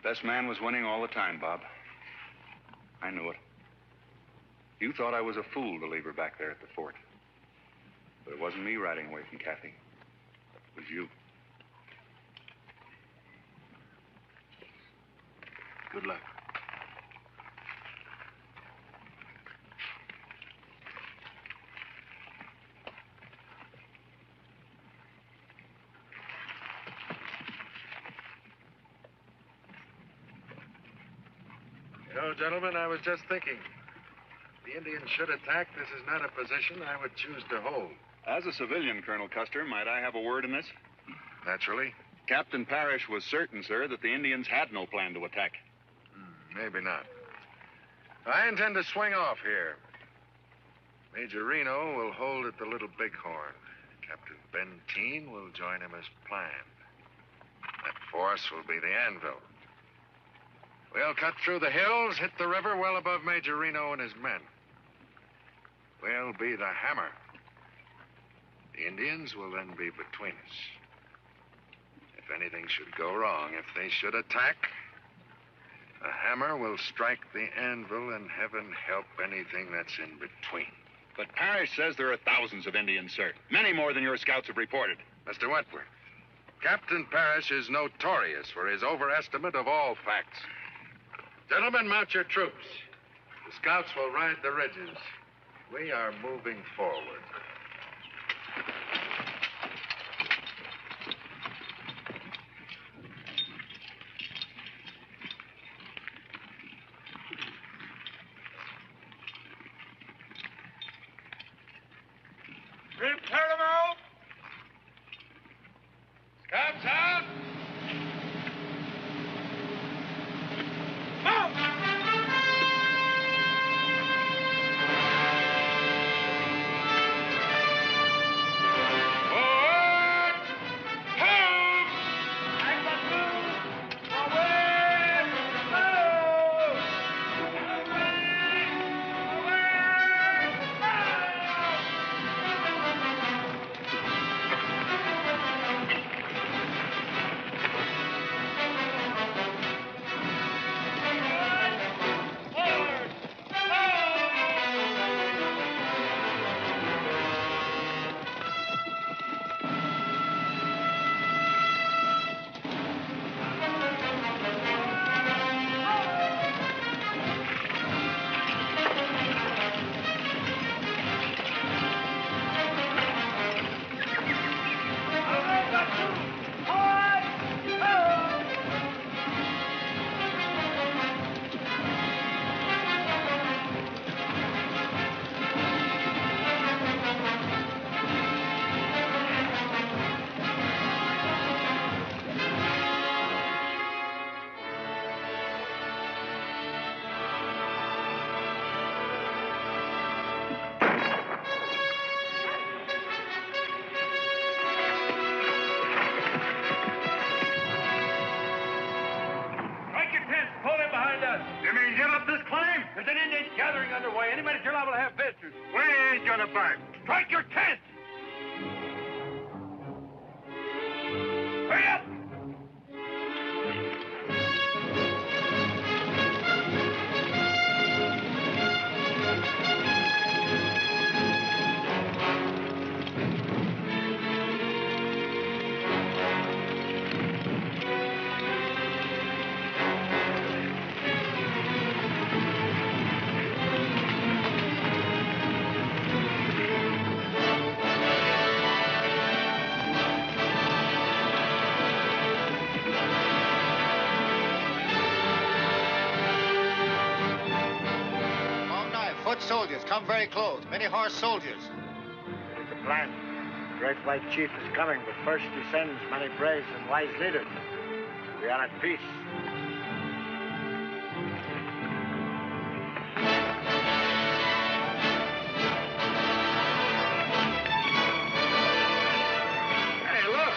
Best man was winning all the time, Bob. I knew it. You thought I was a fool to leave her back there at the fort. But it wasn't me riding away from Kathy. It was you. Good luck. You know, gentlemen, I was just thinking. The Indians should attack. This is not a position I would choose to hold. As a civilian, Colonel Custer, might I have a word in this? Naturally. Captain Parrish was certain, sir, that the Indians had no plan to attack. Maybe not. I intend to swing off here. Major Reno will hold at the Little Bighorn. Captain Benteen will join him as planned. That force will be the anvil. We'll cut through the hills, hit the river well above Major Reno and his men. We'll be the hammer. The Indians will then be between us. If anything should go wrong, if they should attack, the hammer will strike the anvil, and heaven help anything that's in between. But Parrish says there are thousands of Indians, sir. Many more than your scouts have reported. Mr. Wentworth, Captain Parrish is notorious for his overestimate of all facts. Gentlemen, mount your troops. The scouts will ride the ridges. We are moving forward. Prepare them out! Scouts out! You mean give up this claim? There's an Indian gathering underway. Anybody at your level have visitors. We ain't gonna bark. Strike your tent! Hurry up! Soldiers, come very close. Many horse soldiers. It's a plan. great white chief is coming, but first he sends many braves and wise leaders. We are at peace. Hey, look!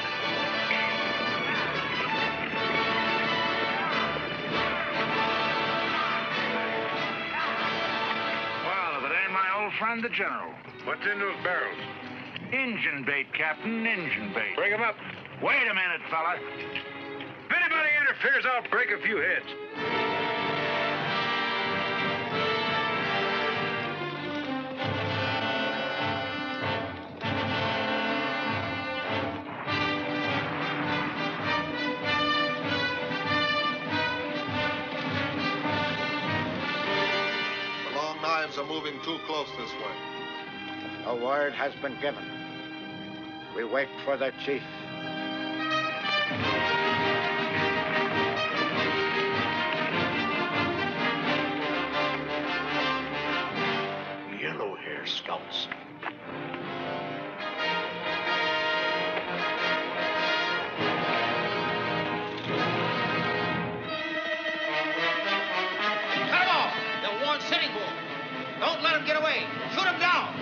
Well, if it ain't my old friend, the General. What's in those barrels? Engine bait, Captain, engine bait. Bring 'em up. Wait a minute, fella. If anybody interferes, I'll break a few heads. The long knives are moving too close this way. A word has been given. We wait for the chief. Yellow hair scouts. Cut him off! They'll warn Sitting Bull. Don't let him get away. Shoot him down.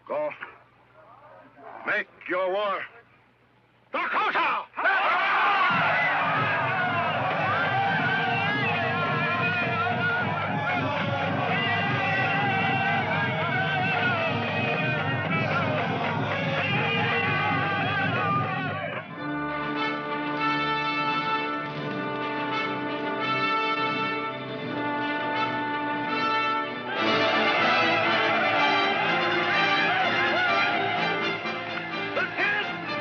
Go. Make your war. Dakota! Lieutenant!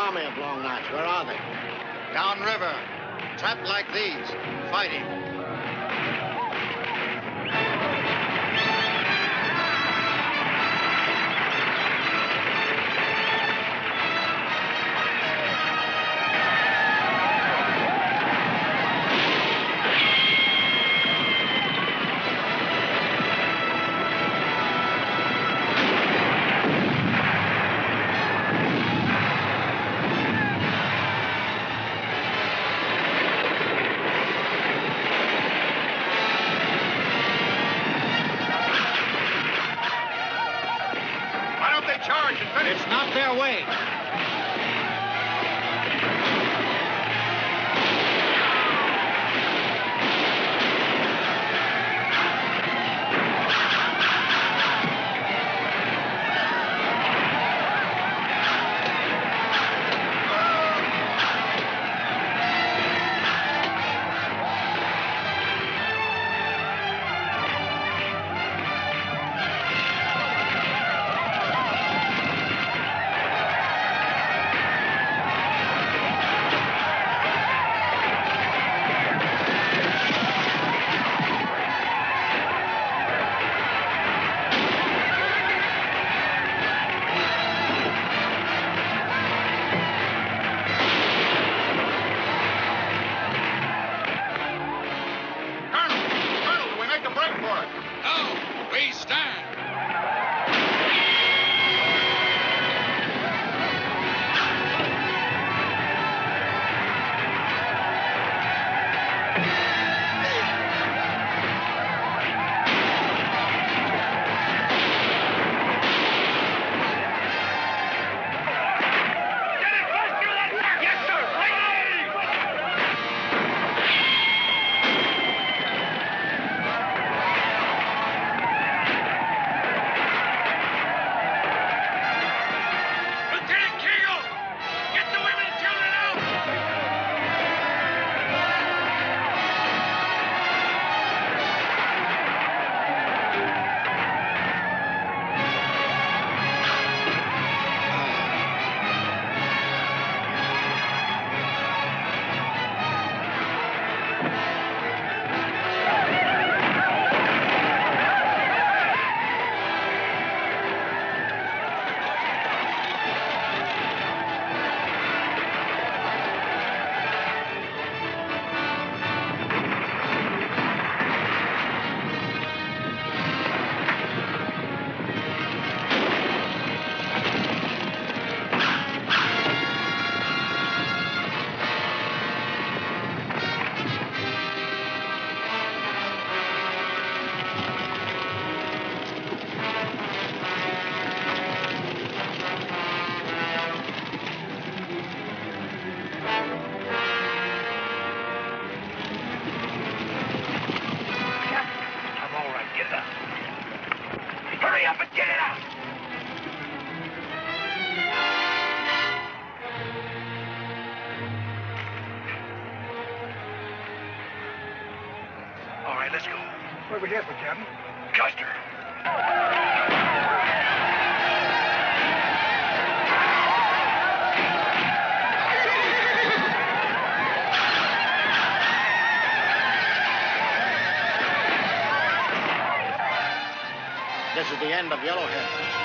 army of Long Notch. Where are they? Downriver, trapped like these, fighting. It's not their way. Where we head for, Captain? Custer. This is the end of Yellowhead.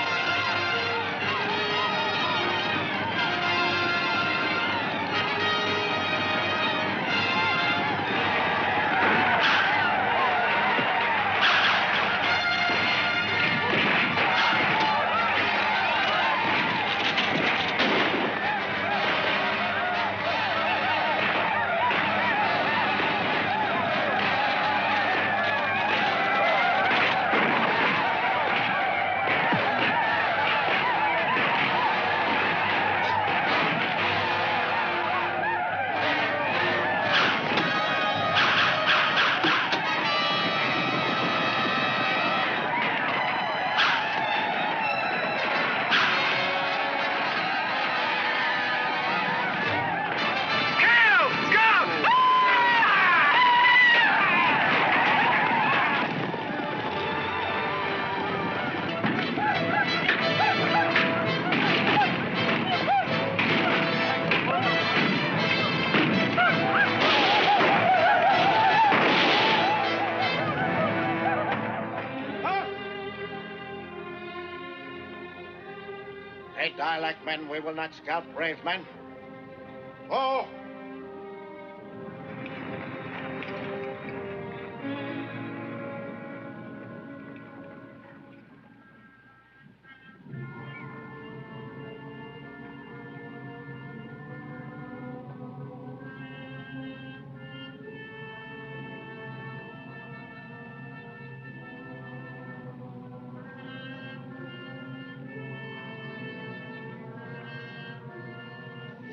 They die like men. We will not scalp brave men. Oh!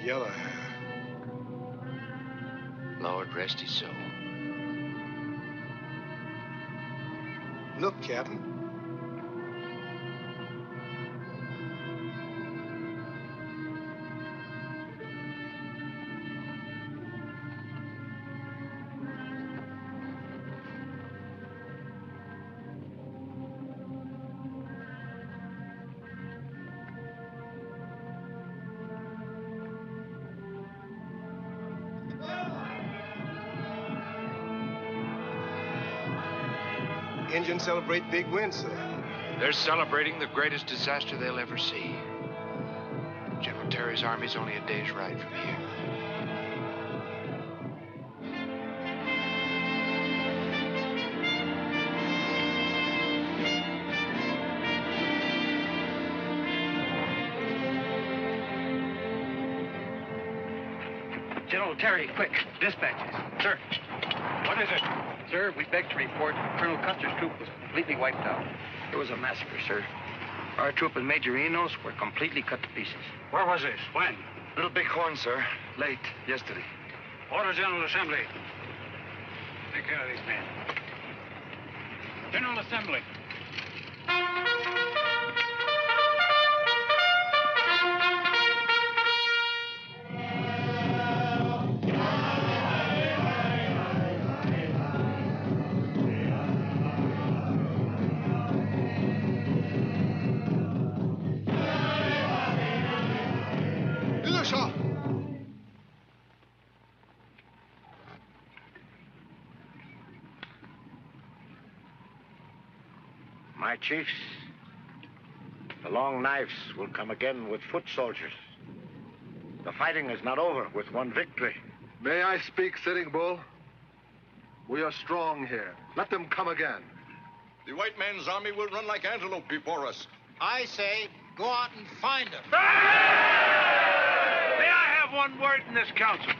Yellow hair. Lord rest his soul. Look, Captain. Indians celebrate big wins, sir. They're celebrating the greatest disaster they'll ever see. General Terry's army's only a day's ride from here. General Terry, quick. Dispatches. Sir. What is it? Sir, we beg to report Colonel Custer's troop was completely wiped out. It was a massacre, sir. Our troop and Major Reno's were completely cut to pieces. Where was this? When? Little Bighorn, sir. Late, yesterday. Order General Assembly. Take care of these men. General Assembly. My chiefs, the long knives will come again with foot soldiers. The fighting is not over with one victory. May I speak, Sitting Bull? We are strong here. Let them come again. The white man's army will run like antelope before us. I say, go out and find them. May I have one word in this council?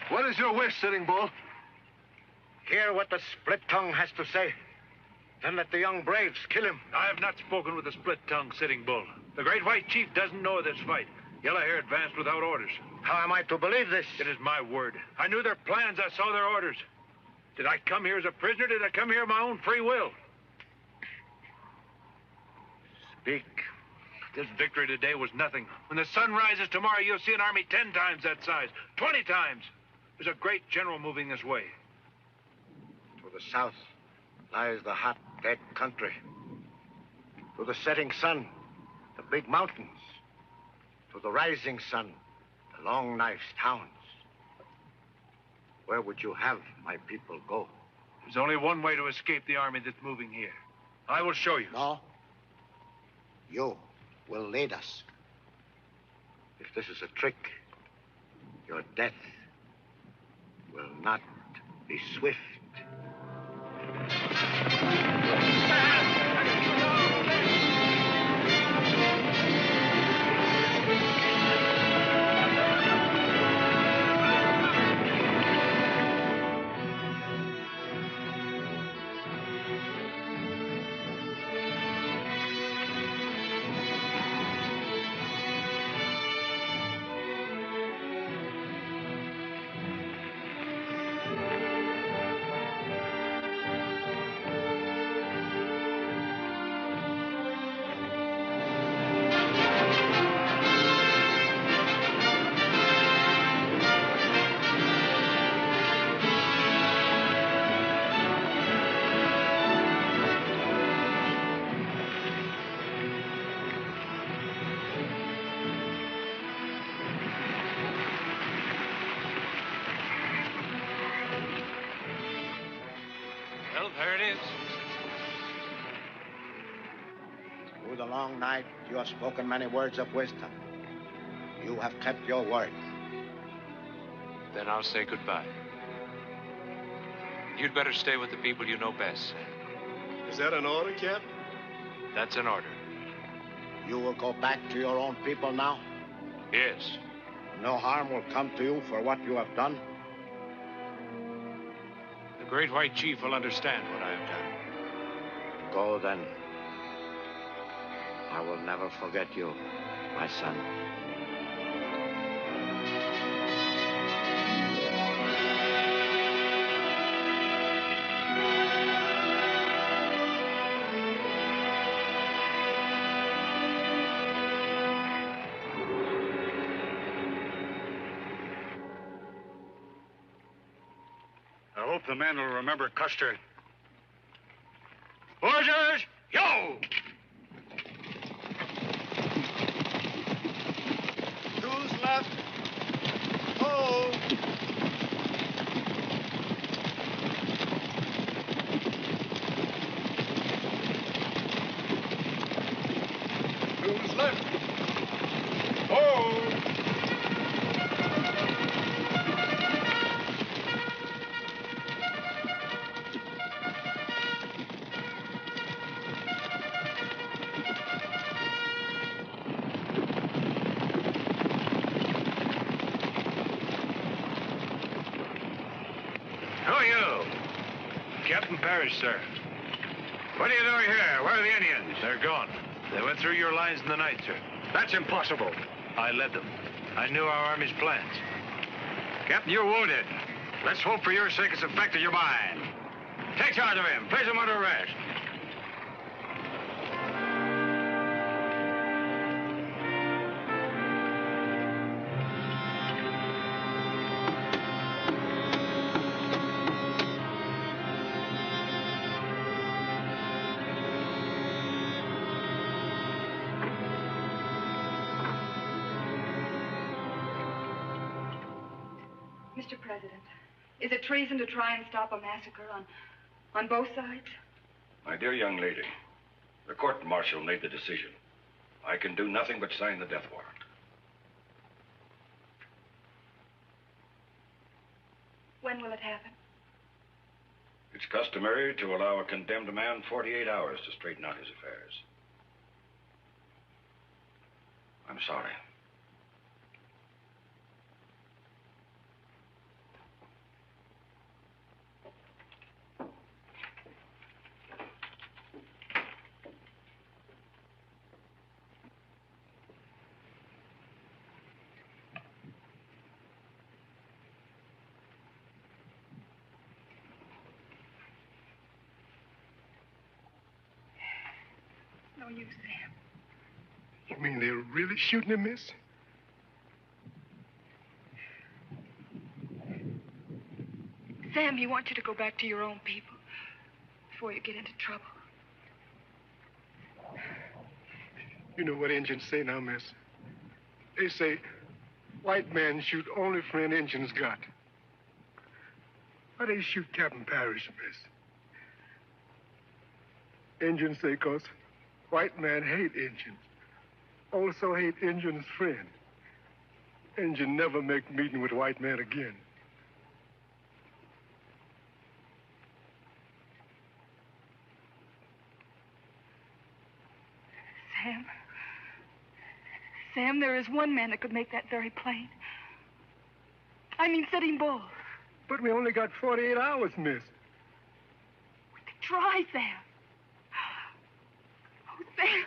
What is your wish, Sitting Bull? Hear what the split tongue has to say. Then let the young braves kill him. I have not spoken with the split-tongued Sitting Bull. The great white chief doesn't know of this fight. Yellow Hair advanced without orders. How am I to believe this? It is my word. I knew their plans. I saw their orders. Did I come here as a prisoner? Did I come here of my own free will? Speak. This victory today was nothing. When the sun rises tomorrow, you'll see an army 10 times that size, 20 times. There's a great general moving this way. To the south lies the hot, dead country. To the setting sun, the big mountains. To the rising sun, the long knives towns. Where would you have my people go? There's only one way to escape the army that's moving here. I will show you. No. You will lead us. If this is a trick, your death will not be swift. Well, there it is. Through the long night, you have spoken many words of wisdom. You have kept your word. Then I'll say goodbye. You'd better stay with the people you know best, Sam. Is that an order, Captain? That's an order. You will go back to your own people now? Yes. No harm will come to you for what you have done? The great white chief will understand what I have done. Go then. I will never forget you, my son. I hope the men will remember Custer. Orders, yo! Who's left? Oh! Who's left? Oh! Who are you? Captain Parrish, sir. What are you doing here? Where are the Indians? They're gone. They went through your lines in the night, sir. That's impossible. I led them. I knew our army's plans. Captain, you're wounded. Let's hope for your sake it's affected your mind. Take charge of him. Place him under arrest. Mr. President, is it treason to try and stop a massacre on both sides? My dear young lady, the court-martial made the decision. I can do nothing but sign the death warrant. When will it happen? It's customary to allow a condemned man 48 hours to straighten out his affairs. I'm sorry. No use, Sam. You mean they're really shooting him, miss? Sam, he wants you to go back to your own people before you get into trouble. You know what Indians say now, miss? They say white men shoot only for an Indian's got. Why they shoot Captain Parrish, miss? Indians say 'cause white man hate Indians. Also hate Indian's friend. Indian never make meeting with white man again. Sam, there is one man that could make that very plain. I mean, Sitting Bull. But we only got 48 hours, miss. We could try, Sam. Oh, Sam.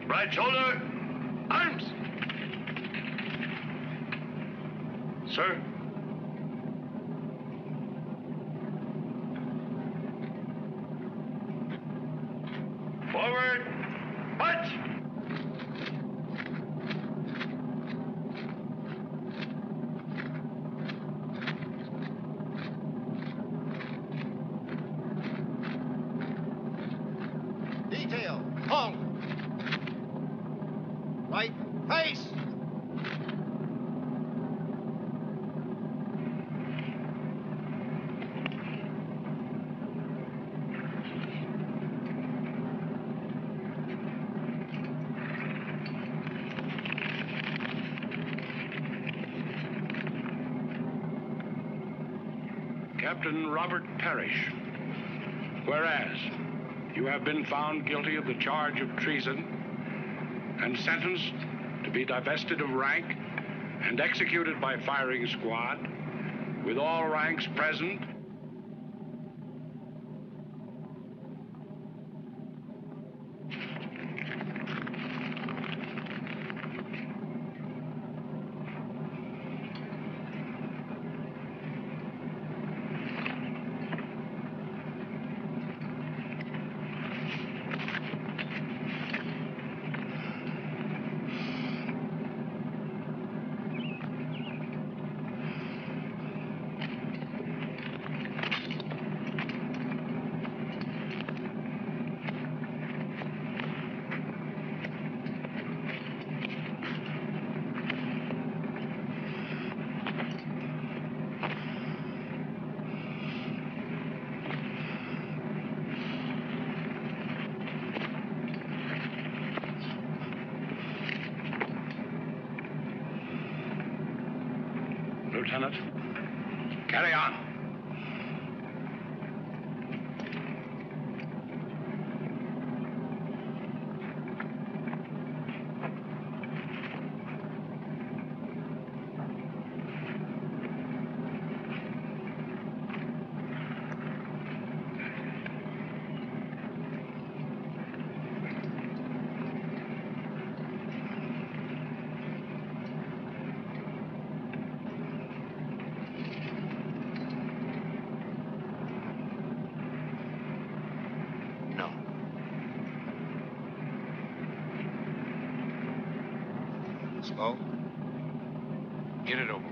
Right shoulder, arms. Sir, Forward. March! Detail, halt! Right face! Captain Robert Parrish, whereas you have been found guilty of the charge of treason and sentenced to be divested of rank and executed by firing squad with all ranks present. Lieutenant, carry on. Slow. Get it over.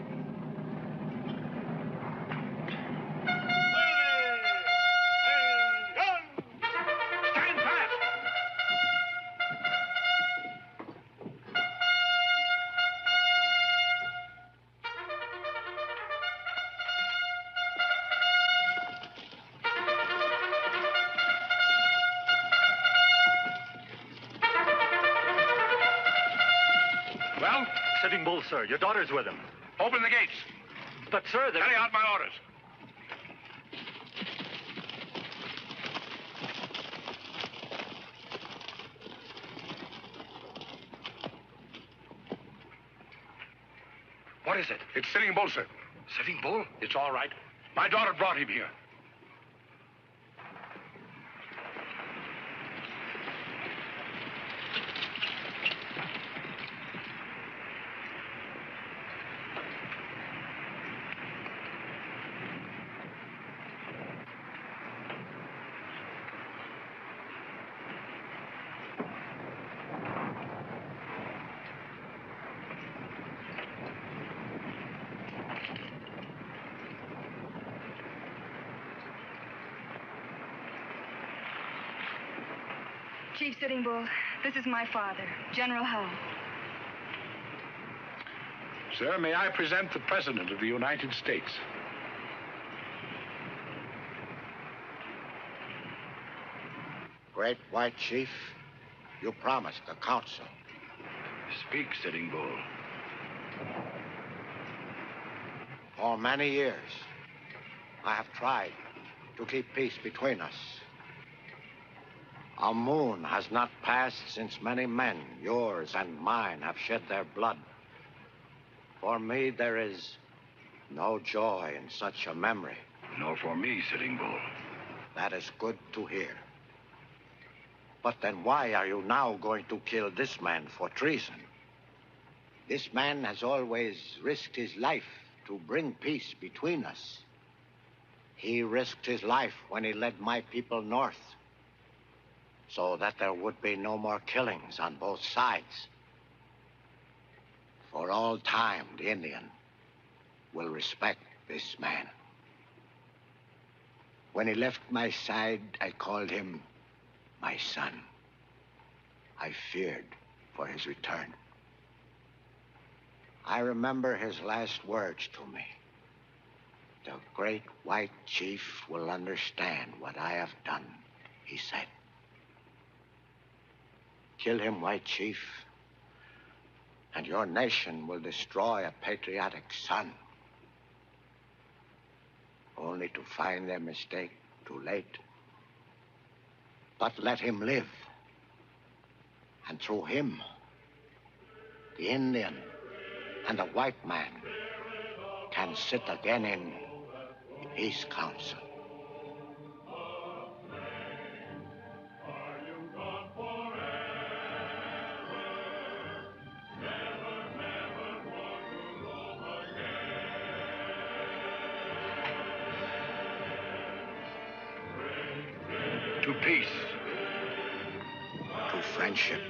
Stand fast! Well? Sitting Bull, sir. Your daughter's with him. Open the gates. But, sir, Carry out my orders. What is it? It's Sitting Bull, sir. Sitting Bull? It's all right. My daughter brought him here. Chief Sitting Bull, this is my father, General Hull. Sir, may I present the President of the United States? Great White Chief, you promised the council. Speak, Sitting Bull. For many years, I have tried to keep peace between us. A moon has not passed since many men, yours and mine, have shed their blood. For me, there is no joy in such a memory. Nor for me, Sitting Bull. That is good to hear. But then why are you now going to kill this man for treason? This man has always risked his life to bring peace between us. He risked his life when he led my people north. so that there would be no more killings on both sides. For all time, the Indian will respect this man. When he left my side, I called him my son. I feared for his return. I remember his last words to me. The great white chief will understand what I have done, he said. Kill him, white chief, and your nation will destroy a patriotic son. Only to find their mistake too late. But let him live. And through him, the Indian and the white man can sit again in peace council. To peace. To friendship.